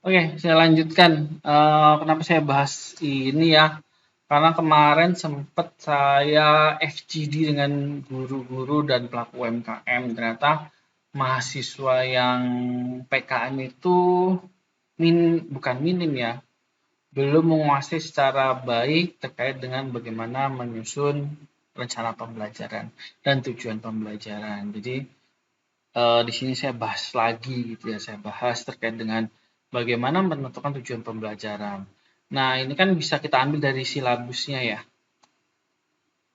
Oke, saya lanjutkan. Kenapa saya bahas ini ya? Karena kemarin sempat saya FGD dengan guru-guru dan pelaku UMKM. Ternyata mahasiswa yang PKM itu bukan minim ya, belum menguasai secara baik terkait dengan bagaimana menyusun rencana pembelajaran dan tujuan pembelajaran. Jadi di sini saya bahas lagi gitu ya, saya bahas terkait dengan bagaimana menentukan tujuan pembelajaran. Nah, ini kan bisa kita ambil dari silabusnya ya.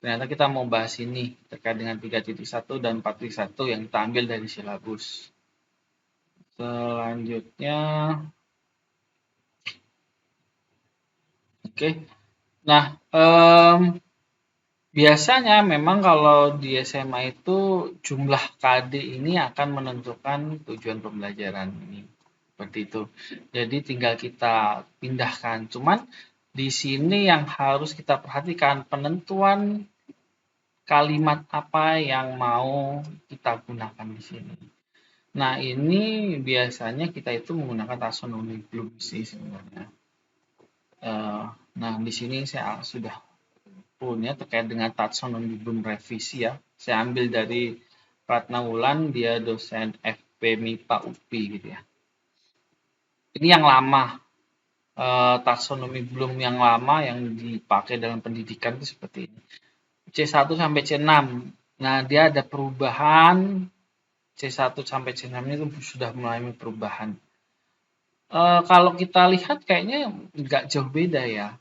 Ternyata kita mau bahas ini terkait dengan 3.1 dan 4.1 yang kita ambil dari silabus. Selanjutnya, oke. Nah, biasanya memang kalau di SMA itu jumlah KD ini akan menentukan tujuan pembelajaran ini. Seperti itu. Jadi tinggal kita pindahkan. Cuman di sini yang harus kita perhatikan penentuan kalimat apa yang mau kita gunakan di sini. Nah, ini biasanya kita itu menggunakan taksonomi Bloom sih sebenarnya. Nah, di sini saya sudah punya terkait dengan taksonomi Bloom revisi ya. Saya ambil dari Ratna Wulan, dia dosen FP MIPA UPI gitu ya. Ini yang lama, taksonomi Bloom yang lama yang dipakai dalam pendidikan itu seperti ini. C1 sampai C6. Nah, dia ada perubahan. C1 sampai C6 itu sudah mulai perubahan. Kalau kita lihat kayaknya nggak jauh beda ya.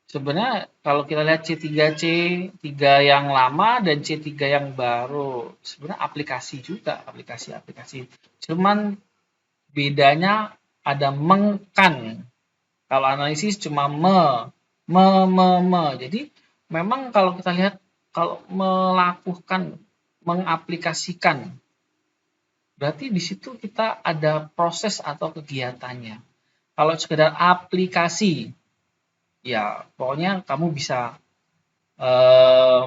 Sebenarnya kalau kita lihat C3C, 3 yang lama dan C3 yang baru, sebenarnya aplikasi juga, aplikasi. Cuman bedanya ada mengkan. Kalau analisis cuma Jadi memang kalau kita lihat, kalau melakukan, mengaplikasikan, berarti di situ kita ada proses atau kegiatannya. Kalau sekedar aplikasi, ya pokoknya kamu bisa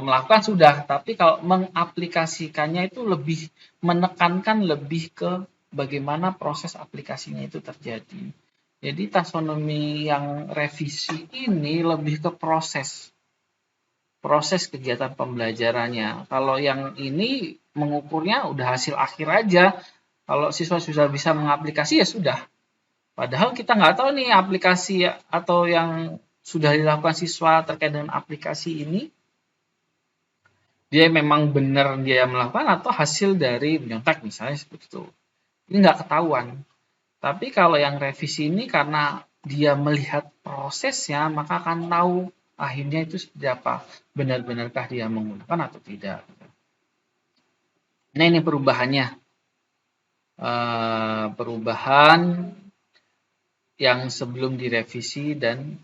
melakukan sudah, tapi kalau mengaplikasikannya itu lebih menekankan lebih ke bagaimana proses aplikasinya itu terjadi. Jadi taksonomi yang revisi ini lebih ke proses kegiatan pembelajarannya. Kalau yang ini mengukurnya udah hasil akhir aja. Kalau siswa sudah bisa mengaplikasi ya sudah. Padahal kita nggak tahu nih aplikasi atau yang sudah dilakukan siswa terkait dengan aplikasi ini, dia memang benar dia melakukan atau hasil dari menyontek misalnya seperti itu. Ini nggak ketahuan. Tapi kalau yang revisi ini karena dia melihat prosesnya, maka akan tahu akhirnya itu seperti apa. Benar-benarkah dia menggunakan atau tidak. Nah ini perubahannya. Perubahan yang sebelum direvisi dan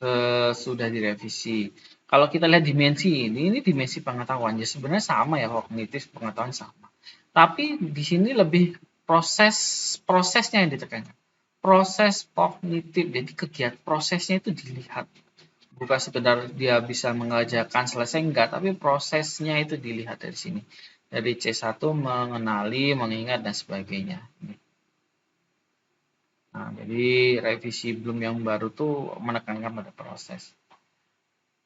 sesudah direvisi. Kalau kita lihat dimensi ini dimensi pengetahuan. Ya sebenarnya sama ya, kognitif pengetahuan sama. Tapi di sini lebih prosesnya yang ditekankan. Proses kognitif, jadi kegiatan prosesnya itu dilihat. Bukan sekedar dia bisa mengerjakan selesai, enggak, tapi prosesnya itu dilihat dari sini. Dari C1 mengenali, mengingat, dan sebagainya. Nah, jadi revisi Bloom yang baru tuh menekankan pada proses.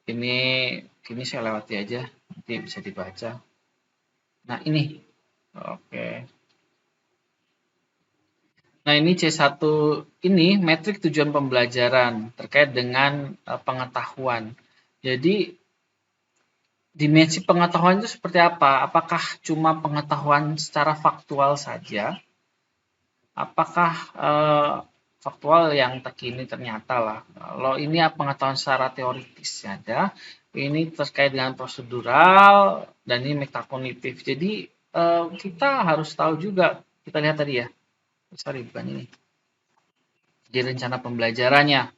Ini saya lewati aja, nanti bisa dibaca. Nah ini, oke. Nah ini C1 ini metrik tujuan pembelajaran terkait dengan pengetahuan. Jadi dimensi pengetahuan itu seperti apa? Apakah cuma pengetahuan secara faktual saja? Apakah faktual yang terkini ternyata lah. Kalau ini pengetahuan secara teoritis ada, ini terkait dengan prosedural dan ini metakognitif. Jadi kita harus tahu juga, kita lihat tadi ya. Sorry, bukan ini. Di rencana pembelajarannya.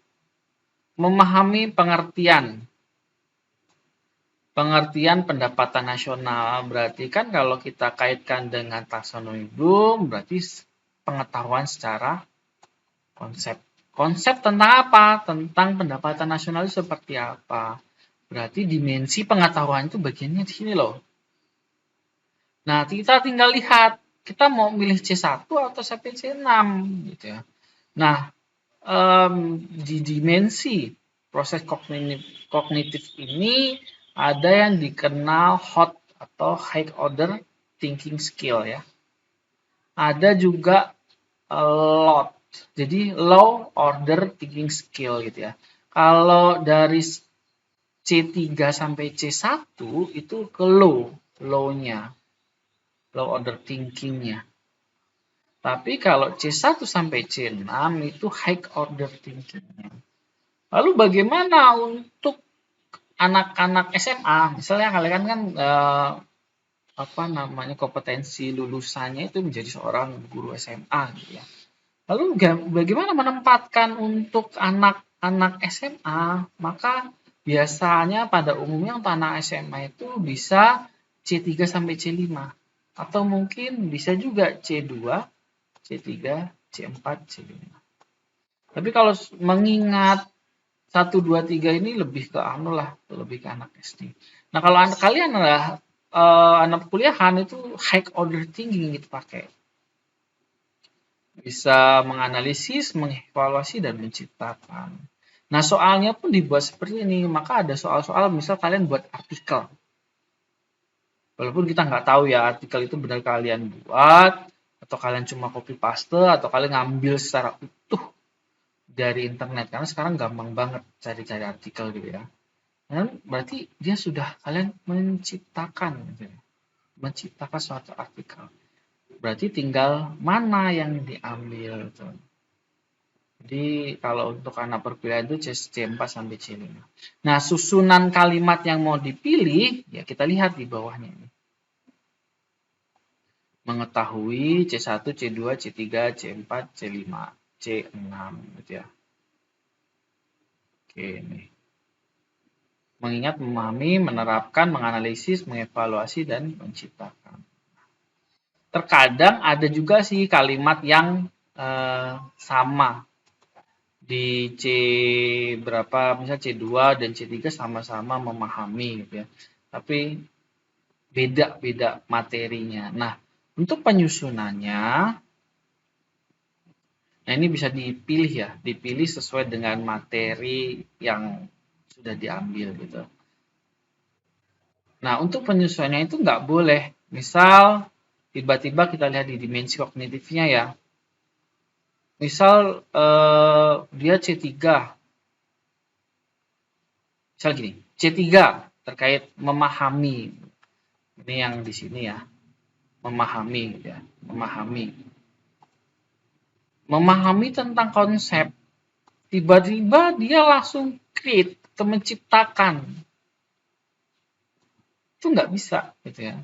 Memahami pengertian pendapatan nasional. Berarti kan kalau kita kaitkan dengan taksonomi Bloom, berarti pengetahuan secara konsep. Konsep tentang apa? Tentang pendapatan nasional itu seperti apa. Berarti dimensi pengetahuan itu bagiannya di sini loh. Nah, kita tinggal lihat. Kita mau milih C1 atau sampai C6 gitu ya. Nah, di dimensi proses kognitif ini ada yang dikenal HOT atau High Order Thinking Skill ya. Ada juga LOT. Jadi Low Order Thinking Skill gitu ya. Kalau dari C3 sampai C1 itu ke low-nya. Low order thinking-nya. Tapi kalau C1 sampai C6 itu high order thinking-nya. Lalu bagaimana untuk anak-anak SMA? Misalnya kalian kan kompetensi lulusannya itu menjadi seorang guru SMA gitu ya. Lalu bagaimana menempatkan untuk anak-anak SMA? Maka biasanya pada umumnya untuk anak SMA itu bisa C3 sampai C5. Atau mungkin bisa juga C2, C3, C4, C5. Tapi kalau mengingat 1, 2, 3 ini lebih ke lebih ke anak SD. Nah kalau kalian adalah anak kuliahan itu high order thinking itu pakai. Bisa menganalisis, mengevaluasi, dan menciptakan. Nah soalnya pun dibuat seperti ini. Maka ada soal-soal misal kalian buat artikel. Walaupun kita nggak tahu ya artikel itu benar kalian buat, atau kalian cuma copy paste, atau kalian ngambil secara utuh dari internet. Karena sekarang gampang banget cari-cari artikel gitu ya. Dan berarti dia sudah kalian menciptakan gitu ya. Menciptakan suatu artikel. Berarti tinggal mana yang diambil. Gitu. Jadi kalau untuk anak perkuliahan itu C4 sampai C5. Nah, susunan kalimat yang mau dipilih, ya kita lihat di bawahnya ini. Mengetahui C1, C2, C3, C4, C5, C6 gitu ya. Oke, ini. Mengingat, memahami, menerapkan, menganalisis, mengevaluasi, dan menciptakan. Terkadang ada juga sih kalimat yang sama. Di C berapa, misalnya C2 dan C3 sama-sama memahami gitu ya. Tapi beda-beda materinya. Nah, untuk penyusunannya, nah ini bisa dipilih ya, dipilih sesuai dengan materi yang sudah diambil gitu. Nah, untuk penyusunannya itu nggak boleh. Misal, tiba-tiba kita lihat di dimensi kognitifnya ya. Misal dia C3. Misal gini, C3 terkait memahami. Ini yang di sini ya. Memahami ya, memahami tentang konsep. Tiba-tiba dia langsung create atau menciptakan. Itu nggak bisa gitu ya.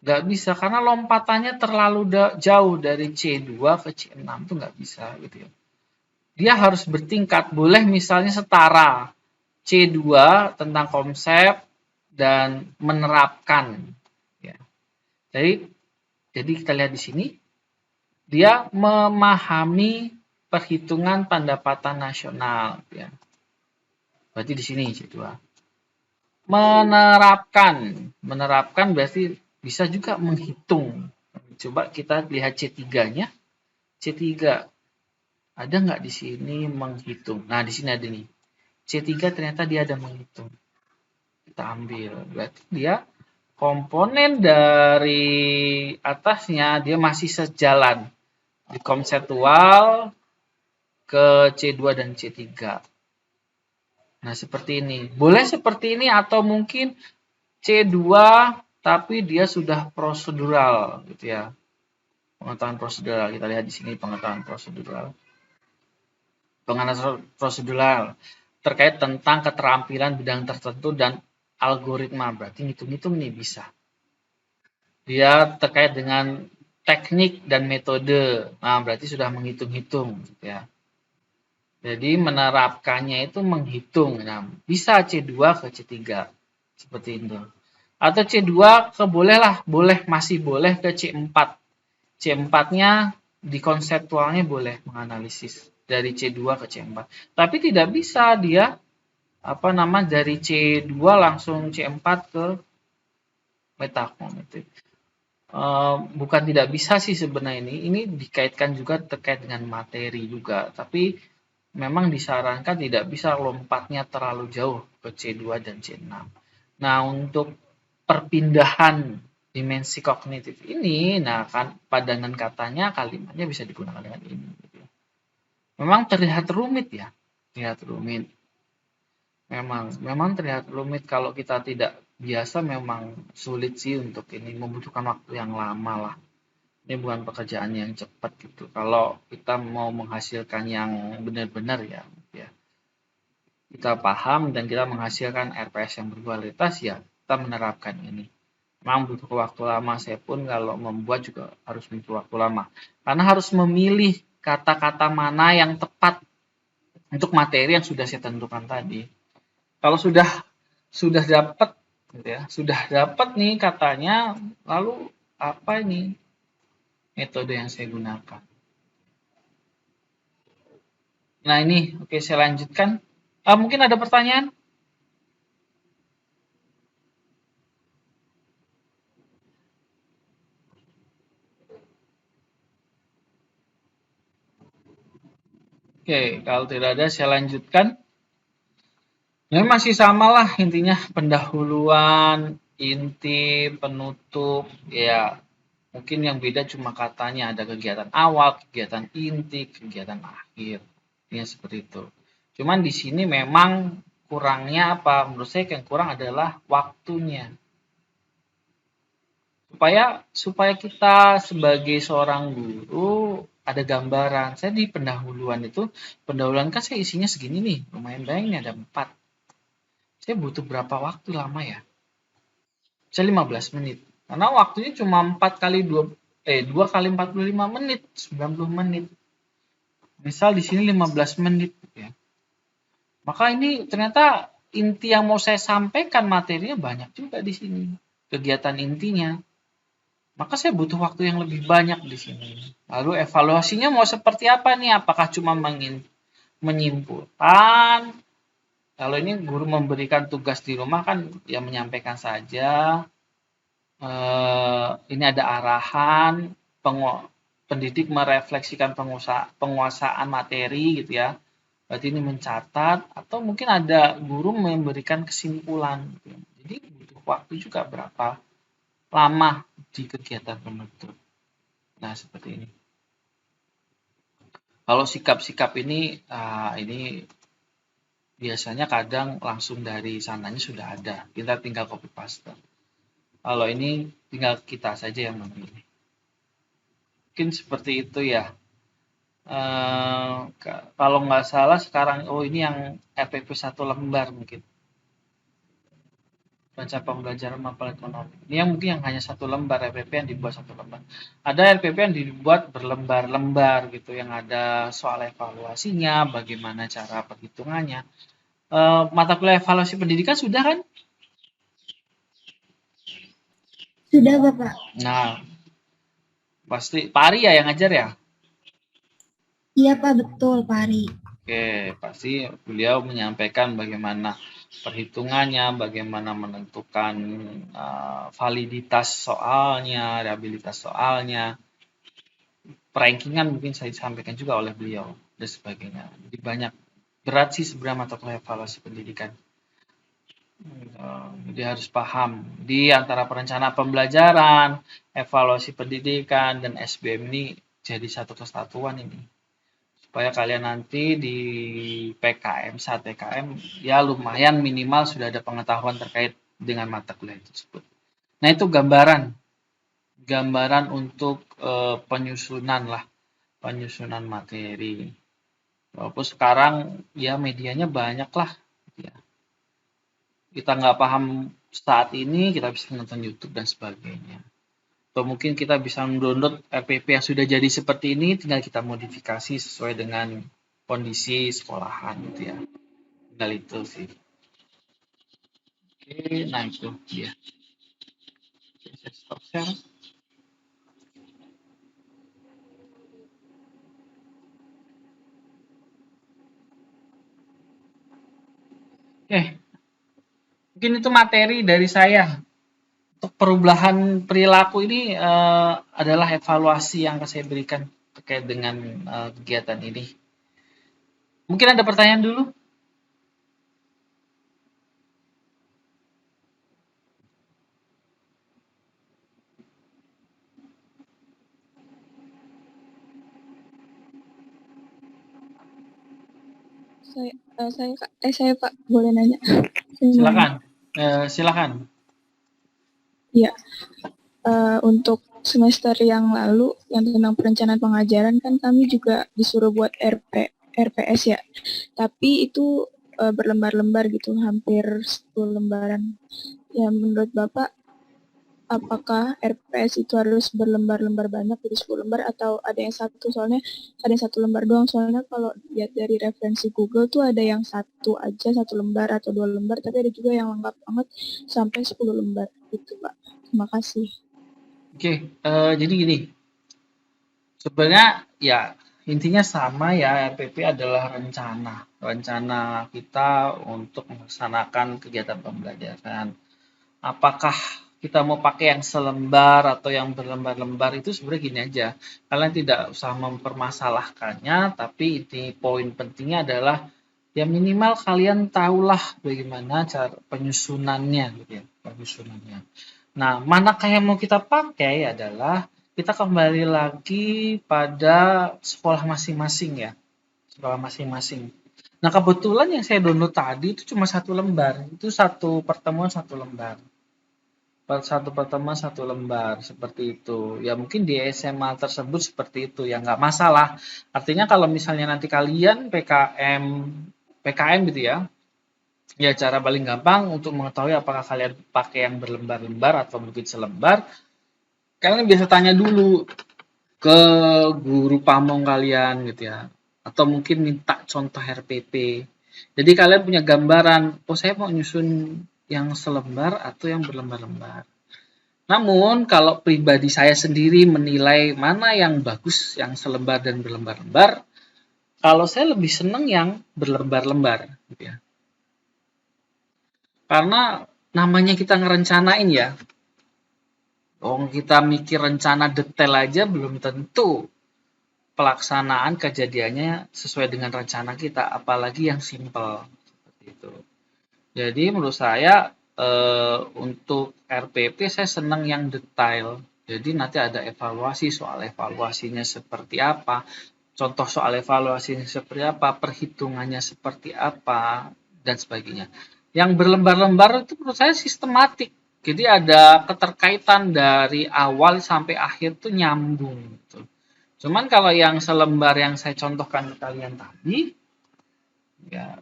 Nggak bisa karena lompatannya terlalu jauh dari C2 ke C6 itu nggak bisa gitu ya. Dia harus bertingkat, boleh misalnya setara C2 tentang konsep dan menerapkan ya. Jadi kita lihat di sini dia memahami perhitungan pendapatan nasional ya. Berarti di sini C2. Menerapkan berarti bisa juga menghitung. Coba kita lihat C3-nya. C3 ada nggak di sini menghitung? Nah, di sini ada nih. C3 ternyata dia ada menghitung. Kita ambil. Berarti dia komponen dari atasnya dia masih sejalan. Di konseptual ke C2 dan C3. Nah, seperti ini. Boleh seperti ini atau mungkin C2 tapi dia sudah prosedural gitu ya. Pengetahuan prosedural. Kita lihat di sini pengetahuan prosedural. Pengetahuan prosedural terkait tentang keterampilan bidang tertentu dan algoritma. Berarti ngitung-ngitung nih bisa. Dia terkait dengan teknik dan metode. Nah, berarti sudah menghitung-hitung gitu ya. Jadi menerapkannya itu menghitung. Nah, bisa C2 ke C3. Seperti itu. Atau C2 masih boleh ke C4. C4-nya di konseptualnya boleh menganalisis dari C2 ke C4. Tapi tidak bisa dia dari C2 langsung C4 ke metakognitif. Bukan tidak bisa sih sebenarnya ini dikaitkan juga terkait dengan materi juga, tapi memang disarankan tidak bisa lompatnya terlalu jauh ke C2 dan C6. Nah, untuk perpindahan dimensi kognitif ini, nah kan padanan katanya kalimatnya bisa digunakan dengan ini. Memang terlihat rumit ya, Memang terlihat rumit kalau kita tidak biasa, memang sulit sih untuk ini, membutuhkan waktu yang lama lah. Ini bukan pekerjaan yang cepat gitu. Kalau kita mau menghasilkan yang benar-benar ya, kita paham dan kita menghasilkan RPS yang berkualitas ya, kita menerapkan ini. Memang butuh waktu lama, saya pun kalau membuat juga harus butuh waktu lama. Karena harus memilih kata-kata mana yang tepat untuk materi yang sudah saya tentukan tadi. Kalau sudah dapat gitu ya, sudah dapat nih katanya, lalu apa ini metode yang saya gunakan? Nah, ini oke, saya lanjutkan. Mungkin ada pertanyaan? Oke, kalau tidak ada saya lanjutkan. Ini masih sama lah intinya, pendahuluan, inti, penutup, ya mungkin yang beda cuma katanya, ada kegiatan awal, kegiatan inti, kegiatan akhir. Ini seperti itu. Cuman di sini memang kurangnya apa? Menurut saya yang kurang adalah waktunya. Supaya kita sebagai seorang guru ada gambaran. Saya di pendahuluan kan saya isinya segini nih, lumayan banyak nih, ada 4. Saya butuh berapa waktu lama ya? Saya 15 menit. Karena waktunya cuma 2 kali 45 menit, 90 menit. Misal di sini 15 menit ya. Maka ini ternyata inti yang mau saya sampaikan materinya banyak juga di sini. Kegiatan intinya. Maka saya butuh waktu yang lebih banyak di sini. Lalu evaluasinya mau seperti apa nih? Apakah cuma menyimpulkan? Kalau ini guru memberikan tugas di rumah kan ya menyampaikan saja. Ini ada arahan, pendidik merefleksikan penguasaan materi gitu ya. Berarti ini mencatat, atau mungkin ada guru memberikan kesimpulan. Gitu. Jadi butuh waktu juga berapa lama di kegiatan penutup. Nah, seperti ini. Kalau sikap-sikap ini biasanya kadang langsung dari sananya sudah ada, kita tinggal copy paste. Kalau ini tinggal kita saja yang memilih. Mungkin seperti itu ya. Kalau nggak salah sekarang, ini yang RPP 1 lembar mungkin. Rencana pembelajaran mapel ekonomi. Ini yang mungkin yang hanya 1 lembar RPP yang dibuat 1 lembar. Ada RPP yang dibuat berlembar-lembar gitu, yang ada soal evaluasinya, bagaimana cara perhitungannya. Mata kuliah evaluasi pendidikan sudah kan? Sudah, Bapak. Nah, pasti Pak Ari ya yang ngajar ya? Iya, Pak, betul, Pak Ari. Oke, pasti beliau menyampaikan bagaimana perhitungannya, bagaimana menentukan validitas soalnya, reliabilitas soalnya, rankingan mungkin saya disampaikan juga oleh beliau dan sebagainya. Jadi banyak, berat sih sebenarnya mata kuliah evaluasi pendidikan. Jadi harus paham di antara perencanaan pembelajaran, evaluasi pendidikan, dan SBM ini jadi satu kesatuan ini. Supaya kalian nanti di PKM, saat PKM, ya lumayan minimal sudah ada pengetahuan terkait dengan mata kuliah tersebut. Nah, itu gambaran untuk penyusunan materi. Walaupun sekarang ya medianya banyak lah. Ya. Kita nggak paham saat ini, kita bisa nonton YouTube dan sebagainya. Atau mungkin kita bisa mendownload RPP yang sudah jadi seperti ini, tinggal kita modifikasi sesuai dengan kondisi sekolahan gitu ya. Tinggal itu sih. Oke, nah itu dia. Saya stop share. Oke, mungkin itu materi dari saya. Untuk perubahan perilaku ini adalah evaluasi yang saya berikan terkait dengan kegiatan ini. Mungkin ada pertanyaan dulu? Saya Pak, boleh nanya? Silakan. Ya, untuk semester yang lalu yang tentang perencanaan pengajaran kan kami juga disuruh buat RPS ya, tapi itu berlembar-lembar gitu, hampir 10 lembaran. Ya, menurut Bapak, apakah RPS itu harus berlembar-lembar banyak, jadi 10 lembar, atau ada yang satu? Soalnya ada yang 1 lembar doang, soalnya kalau lihat dari referensi Google tuh ada yang 1 lembar atau 2 lembar, tapi ada juga yang lengkap banget sampai 10 lembar gitu, Pak. Terima kasih. Oke, jadi gini, sebenarnya ya intinya sama ya, RPP adalah rencana kita untuk melaksanakan kegiatan pembelajaran. Apakah kita mau pakai yang selembar atau yang berlembar-lembar, itu sebenarnya gini aja, kalian tidak usah mempermasalahkannya, tapi ini poin pentingnya adalah ya minimal kalian tahulah bagaimana cara penyusunannya gitu ya, penyusunannya. Nah, manakah yang mau kita pakai adalah kita kembali lagi pada sekolah masing-masing ya, sekolah masing-masing. Nah, kebetulan yang saya download tadi itu cuma 1 lembar, itu 1 pertemuan 1 lembar. 1 pertemuan 1 lembar, seperti itu. Ya mungkin di SMA tersebut seperti itu, ya nggak masalah. Artinya kalau misalnya nanti kalian PKM gitu ya, ya cara paling gampang untuk mengetahui apakah kalian pakai yang berlembar-lembar atau mungkin selembar, kalian biasa tanya dulu ke guru pamong kalian gitu ya, atau mungkin minta contoh RPP. Jadi kalian punya gambaran, saya mau nyusun yang selembar atau yang berlembar-lembar. Namun kalau pribadi saya sendiri menilai mana yang bagus, yang selembar dan berlembar-lembar, kalau saya lebih senang yang berlembar-lembar gitu ya. Karena namanya kita ngerencanain ya. Kita mikir rencana detail aja belum tentu pelaksanaan kejadiannya sesuai dengan rencana kita, apalagi yang simpel seperti itu. Jadi menurut saya untuk RPP saya senang yang detail. Jadi nanti ada evaluasi, soal evaluasinya seperti apa, contoh soal evaluasi seperti apa, perhitungannya seperti apa, dan sebagainya. Yang berlembar-lembar itu menurut saya sistematik. Jadi ada keterkaitan dari awal sampai akhir tuh nyambung. Gitu. Cuman kalau yang selembar yang saya contohkan ke kalian tadi, ya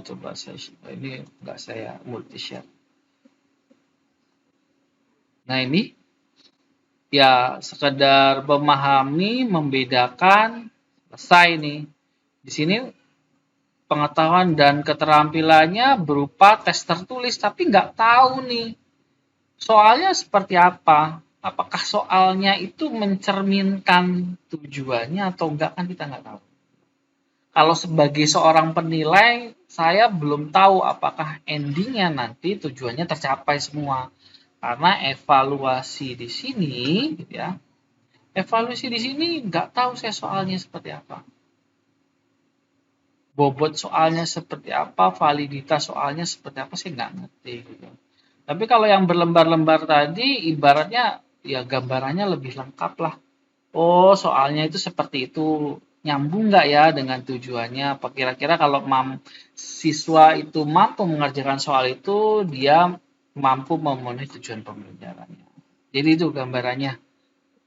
coba saya ini enggak saya multi share. Nah ini ya sekedar memahami, membedakan, selesai nih. Di sini pengetahuan dan keterampilannya berupa tes tertulis, tapi nggak tahu nih soalnya seperti apa. Apakah soalnya itu mencerminkan tujuannya atau enggak kan kita nggak tahu. Kalau sebagai seorang penilai, saya belum tahu apakah endingnya nanti tujuannya tercapai semua. Karena evaluasi di sini, gitu ya, evaluasi di sini nggak tahu saya soalnya seperti apa. Bobot soalnya seperti apa, validitas soalnya seperti apa, saya nggak ngerti. Gitu. Tapi kalau yang berlembar-lembar tadi, ibaratnya ya gambarannya lebih lengkap lah. Oh, soalnya itu seperti itu. Nyambung nggak ya dengan tujuannya? Apa kira-kira kalau siswa itu mampu mengerjakan soal itu, dia mampu memenuhi tujuan pembelajarannya. Jadi itu gambarannya.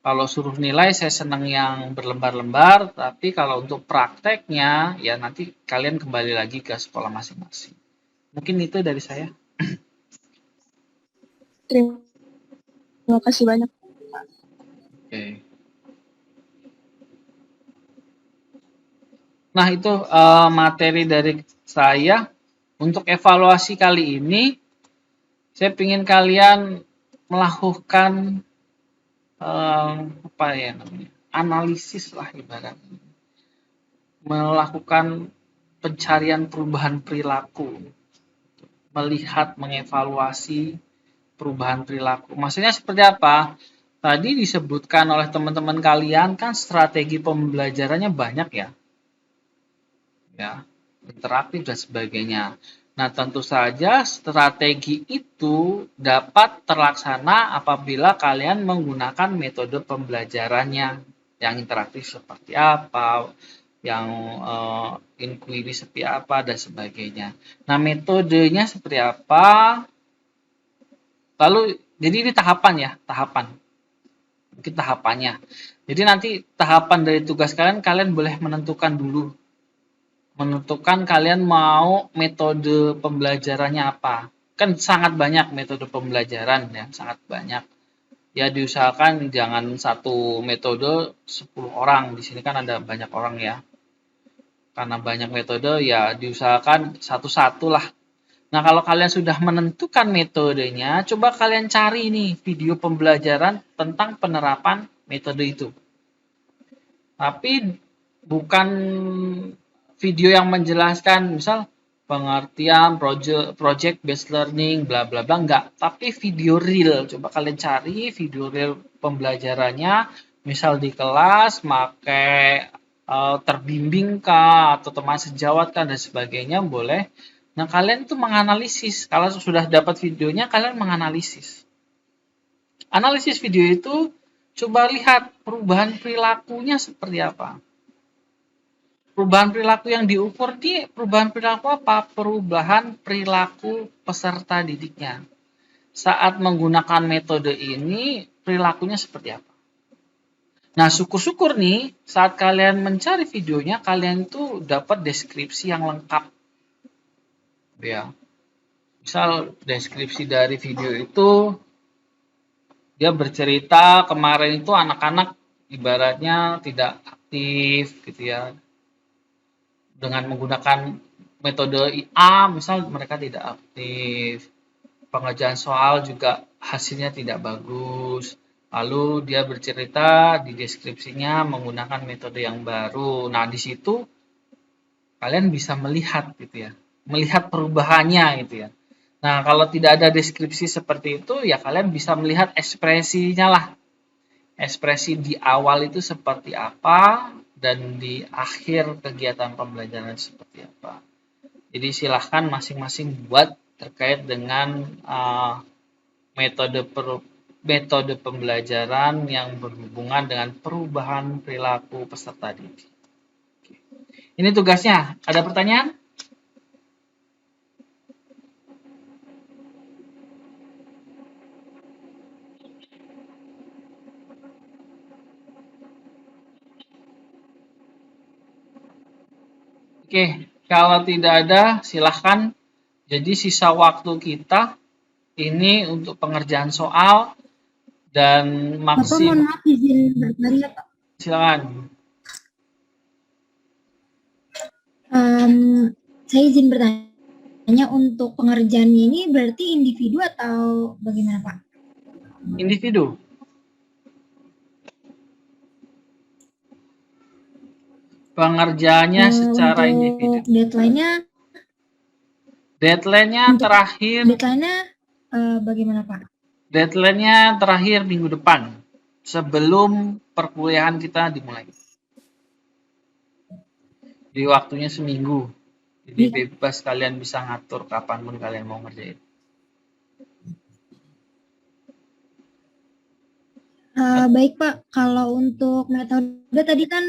Kalau suruh nilai, saya senang yang berlembar-lembar, tapi kalau untuk prakteknya, ya nanti kalian kembali lagi ke sekolah masing-masing. Mungkin itu dari saya. Terima kasih banyak. Oke. Nah, itu materi dari saya. Untuk evaluasi kali ini, saya ingin kalian melakukan apa ya namanya? Analisis lah ibaratnya. Melakukan pencarian perubahan perilaku. Melihat, mengevaluasi perubahan perilaku. Maksudnya seperti apa? Tadi disebutkan oleh teman-teman kalian kan strategi pembelajarannya banyak ya. Ya, interaktif dan sebagainya. Nah, tentu saja strategi itu dapat terlaksana apabila kalian menggunakan metode pembelajarannya yang interaktif seperti apa, yang inquiry seperti apa dan sebagainya. Nah, metodenya seperti apa? Lalu, jadi ini tahapan ya, tahapan. Mungkin tahapannya. Jadi nanti tahapan dari tugas kalian boleh menentukan dulu. Menentukan kalian mau metode pembelajarannya apa. Kan sangat banyak metode pembelajaran ya, sangat banyak. Ya diusahakan jangan satu metode 10 orang. Di sini kan ada banyak orang ya. Karena banyak metode ya diusahakan satu-satu lah. Nah, kalau kalian sudah menentukan metodenya, coba kalian cari nih video pembelajaran tentang penerapan metode itu. Tapi bukan video yang menjelaskan, misal pengertian project based learning, bla bla bla, enggak. Tapi video real, coba kalian cari video real pembelajarannya, misal di kelas, pakai terbimbing kah, atau teman sejawat kah, dan sebagainya, boleh. Nah, kalian tuh menganalisis. Kalau sudah dapat videonya, kalian menganalisis. Analisis video itu, coba lihat perubahan perilakunya seperti apa. Perubahan perilaku yang diukur di perubahan perilaku apa? Perubahan perilaku peserta didiknya. Saat menggunakan metode ini, perilakunya seperti apa? Nah, syukur-syukur nih, saat kalian mencari videonya, kalian tuh dapat deskripsi yang lengkap. Ya, misal deskripsi dari video itu dia bercerita kemarin itu anak-anak ibaratnya tidak aktif gitu ya, dengan menggunakan metode A misal mereka tidak aktif, pengerjaan soal juga hasilnya tidak bagus, lalu dia bercerita di deskripsinya menggunakan metode yang baru. Nah, di situ kalian bisa melihat gitu ya, melihat perubahannya gitu ya. Nah, kalau tidak ada deskripsi seperti itu, ya kalian bisa melihat ekspresinya lah. Ekspresi di awal itu seperti apa, dan di akhir kegiatan pembelajaran seperti apa. Jadi silahkan masing-masing buat terkait dengan metode pembelajaran yang berhubungan dengan perubahan perilaku peserta didik. Ini tugasnya. Ada pertanyaan? Oke, kalau tidak ada, silahkan. Jadi sisa waktu kita ini untuk pengerjaan soal dan Bapak mohon maaf izin bertanya Pak. Silakan. Saya izin bertanya untuk pengerjaannya ini berarti individu atau bagaimana Pak? Individu. Pengerjaannya secara individu. Deadline-nya bagaimana Pak? Deadline-nya terakhir minggu depan sebelum perkuliahan kita dimulai. Di waktunya seminggu. Jadi bebas kalian bisa ngatur kapanpun kalian mau ngerjain. Baik Pak, kalau untuk metode tadi kan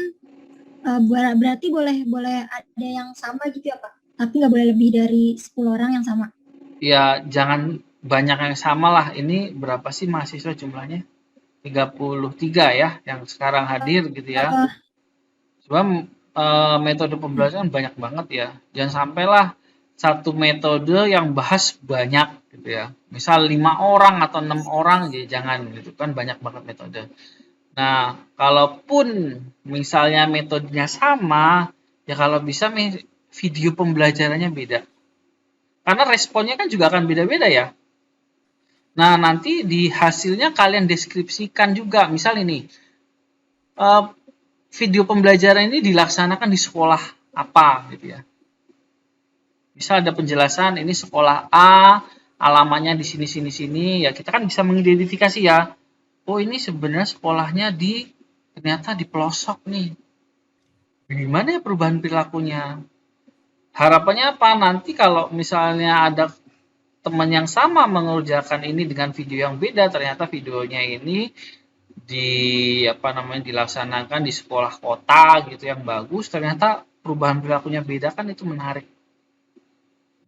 berarti boleh ada yang sama gitu ya Pak? Tapi nggak boleh lebih dari 10 orang yang sama? Ya, jangan banyak yang sama lah. Ini berapa sih mahasiswa jumlahnya? 33 ya, yang sekarang hadir gitu ya. Sebab metode pembelajaran banyak banget ya. Jangan sampailah satu metode yang bahas banyak gitu ya. Misal 5 orang atau 6 orang, ya jangan gitu kan, banyak banget metode. Nah, kalaupun misalnya metodenya sama, ya kalau bisa video pembelajarannya beda. Karena responnya kan juga akan beda-beda ya. Nah, nanti di hasilnya kalian deskripsikan juga. Misal ini, video pembelajaran ini dilaksanakan di sekolah apa gitu ya. Misal ada penjelasan ini sekolah A, alamannya di sini, ya kita kan bisa mengidentifikasi ya. Oh, ini sebenarnya sekolahnya ternyata di pelosok nih. Gimana ya perubahan perilakunya? Harapannya apa? Nanti kalau misalnya ada teman yang sama mengerjakan ini dengan video yang beda, ternyata videonya ini dilaksanakan di sekolah kota gitu yang bagus, ternyata perubahan perilakunya beda, kan itu menarik.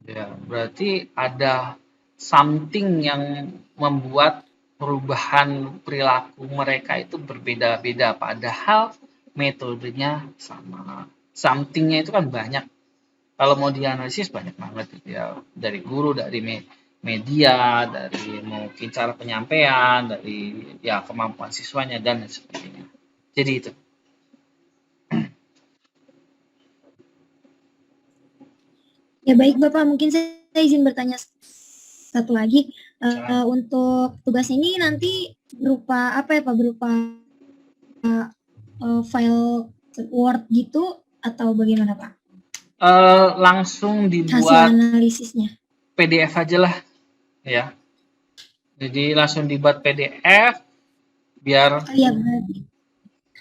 Ya, berarti ada something yang membuat perubahan perilaku mereka itu berbeda-beda, padahal metodenya sama. Something-nya itu kan banyak. Kalau mau dianalisis banyak banget gitu ya, dari guru, dari media, dari mungkin cara penyampaian, dari ya kemampuan siswanya dan sebagainya. Jadi itu. Ya baik Bapak, mungkin saya izin bertanya satu lagi. Untuk tugas ini nanti berupa apa ya Pak? Berupa file Word gitu atau bagaimana Pak? Langsung dibuat hasil analisisnya. PDF aja lah ya. Jadi langsung dibuat PDF biar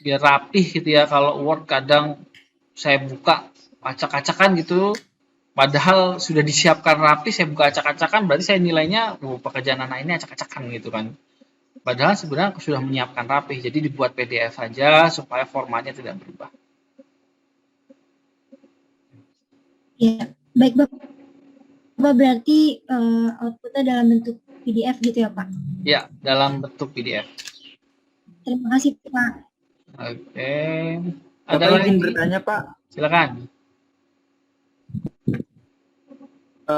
rapih gitu ya. Kalau Word kadang saya buka acak-acakan gitu, padahal sudah disiapkan rapi, saya buka acak-acakan, berarti saya nilainya pekerjaan anak ini acak-acakan gitu kan. Padahal sebenarnya sudah menyiapkan rapi, jadi dibuat PDF aja supaya formatnya tidak berubah. Ya, baik Bapak. Berarti outputnya dalam bentuk PDF gitu ya Pak? Ya, dalam bentuk PDF. Terima kasih Pak. Oke. Ada lagi bertanya Pak? Silakan.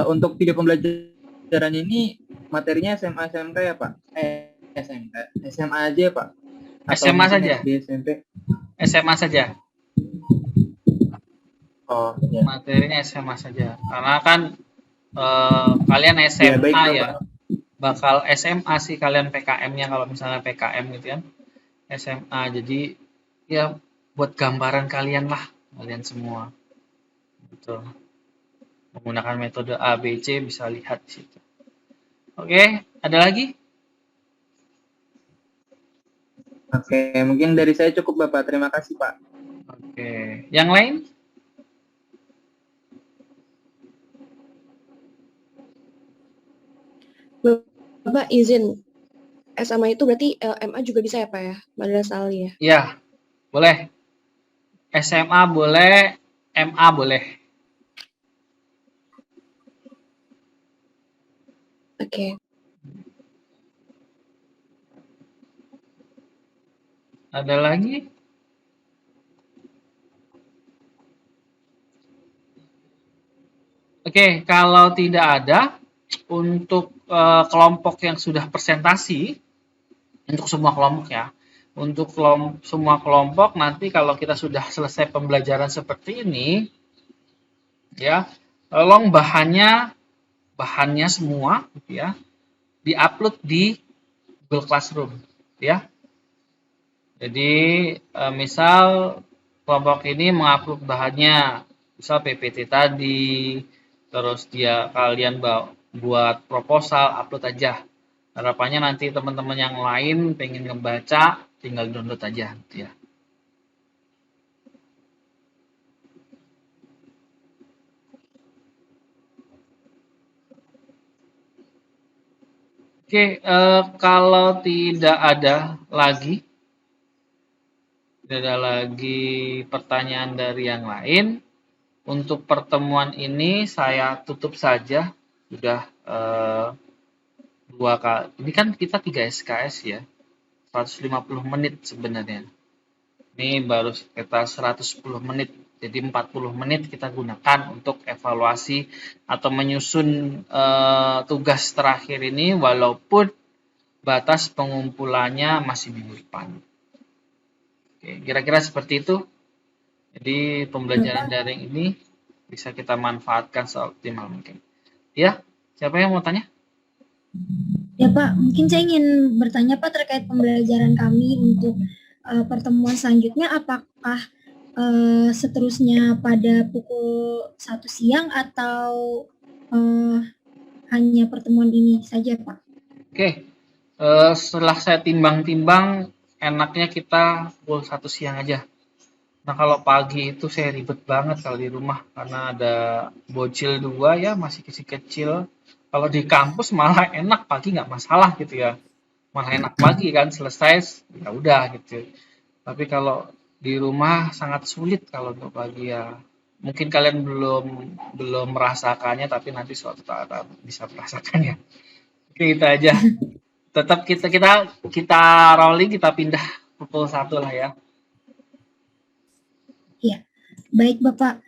Untuk video pembelajaran ini materinya SMA SMK ya Pak? SMK SMA aja ya Pak? Atau SMA saja. SMP? SMA saja. Oh, ya. Materinya SMA saja. Karena kan kalian SMA ya, baik, ya. Bakal SMA sih kalian PKM-nya kalau misalnya PKM gitu kan. SMA, jadi ya buat gambaran kalian lah, kalian semua. Betul. Menggunakan metode A, B, C bisa lihat di situ. Oke, ada lagi? Oke, mungkin dari saya cukup Bapak. Terima kasih Pak. Oke, yang lain? Bapak izin, SMA itu berarti MA juga bisa ya Pak ya? Madrasah Aliyah ya? Iya, boleh. SMA boleh, MA boleh. Oke. Ada lagi? Oke, kalau tidak ada, untuk kelompok yang sudah presentasi, untuk semua kelompok ya, untuk semua kelompok nanti kalau kita sudah selesai pembelajaran seperti ini, ya, tolong bahannya semua, gitu ya, diupload di Google Classroom, ya. Jadi misal kelompok ini mengupload bahannya, misal PPT tadi, terus kalian buat proposal, upload aja. Harapannya nanti teman-teman yang lain pengen ngebaca, tinggal download aja, gitu ya. Oke, kalau tidak ada lagi pertanyaan dari yang lain, untuk pertemuan ini saya tutup saja. Sudah 2 kali. Ini kan kita 3 SKS ya, 150 menit sebenarnya. Ini baru sekitar 110 menit. Jadi 40 menit kita gunakan untuk evaluasi atau menyusun tugas terakhir ini, walaupun batas pengumpulannya masih minggu depan. Oke, kira-kira seperti itu. Jadi pembelajaran daring ini bisa kita manfaatkan seoptimal mungkin. Ya, siapa yang mau tanya? Ya Pak, mungkin saya ingin bertanya Pak terkait pembelajaran kami untuk pertemuan selanjutnya, apakah seterusnya pada pukul 1 siang atau hanya pertemuan ini saja Pak? Oke, setelah saya timbang-timbang, enaknya kita pukul 1 siang aja. Nah, kalau pagi itu saya ribet banget kalau di rumah, karena ada bocil 2 ya, masih kecil-kecil. Kalau di kampus malah enak pagi, nggak masalah gitu ya. Malah enak pagi kan, selesai ya udah gitu. Tapi kalau di rumah sangat sulit kalau untuk pagi ya. Mungkin kalian belum merasakannya, tapi nanti suatu saat bisa merasakannya. Oke, itu aja. Tetap kita rolling, kita pindah pukul 1 lah ya. Iya, baik Bapak.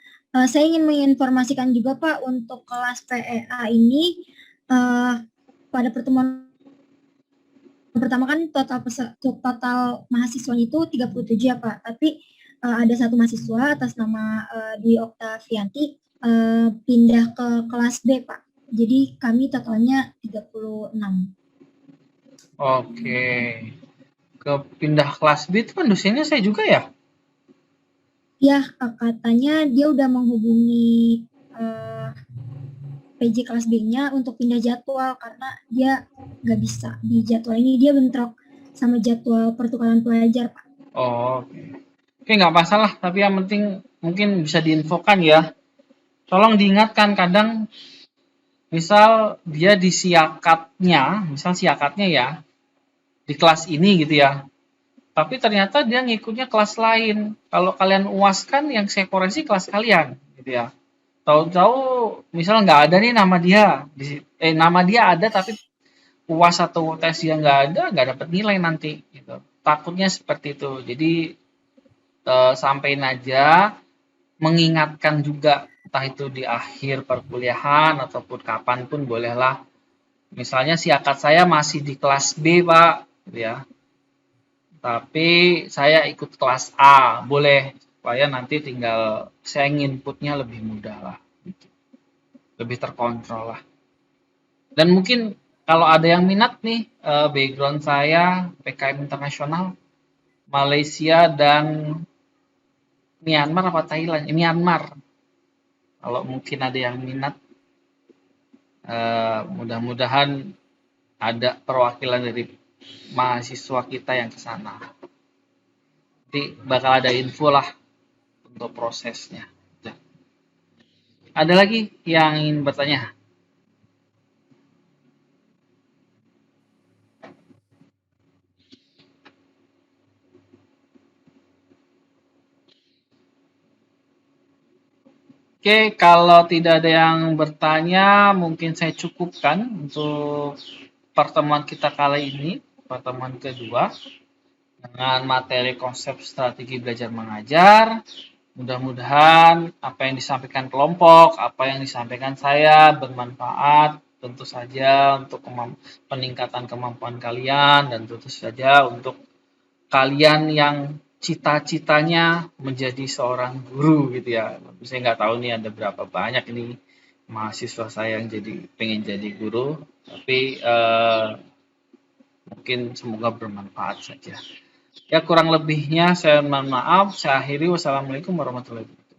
Saya ingin menginformasikan juga Pak, untuk kelas PEA ini pada pertemuan pertama kan total mahasiswanya itu 37 ya Pak, tapi ada satu mahasiswa atas nama Dwi Oktavianti pindah ke kelas B Pak. Jadi kami totalnya 36. Oke. Pindah kelas B itu kan dosennya saya juga ya? Ya, katanya dia udah menghubungi PJ kelas B-nya untuk pindah jadwal karena dia nggak bisa di jadwal ini, dia bentrok sama jadwal pertukaran pelajar Pak. Oh, oke, nggak masalah. Tapi yang penting mungkin bisa diinfokan ya. Tolong diingatkan, kadang misal dia di siakatnya ya di kelas ini gitu ya. Tapi ternyata dia ngikutnya kelas lain. Kalau kalian UAS kan yang saya koreksi kelas kalian gitu ya. Tahu-tahu misal nggak ada nih nama dia, nama dia ada tapi UAS atau tes dia nggak ada, nggak dapat nilai nanti gitu. Takutnya seperti itu. Jadi sampaikan aja, mengingatkan juga, entah itu di akhir perkuliahan ataupun kapanpun bolehlah. Misalnya siakat saya masih di kelas B Pak, gitu ya. Tapi saya ikut kelas A, boleh, supaya nanti tinggal saya inputnya lebih mudah lah, lebih terkontrol lah. Dan mungkin kalau ada yang minat nih, background saya PKM internasional, Malaysia dan Myanmar apa Thailand? Myanmar. Kalau mungkin ada yang minat, mudah-mudahan ada perwakilan dari mahasiswa kita yang ke sana. Nanti bakal ada info lah untuk prosesnya. Ada lagi yang ingin bertanya? Oke, kalau tidak ada yang bertanya, mungkin saya cukupkan untuk pertemuan kita kali ini, pertemuan kedua, dengan materi konsep strategi belajar mengajar. Mudah-mudahan apa yang disampaikan kelompok, apa yang disampaikan saya bermanfaat, tentu saja untuk peningkatan kemampuan kalian, dan tentu saja untuk kalian yang cita-citanya menjadi seorang guru gitu ya. Saya nggak tahu nih ada berapa banyak ini mahasiswa saya yang pengen jadi guru, tapi mungkin semoga bermanfaat saja. Ya, kurang lebihnya saya mohon maaf. Saya akhiri. Wassalamualaikum warahmatullahi wabarakatuh.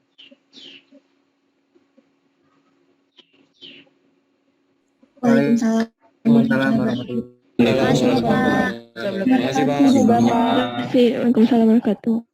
Waalaikumsalam. Waalaikumsalam warahmatullahi wabarakatuh. Terima kasih, Pak. Waalaikumsalam warahmatullahi wabarakatuh.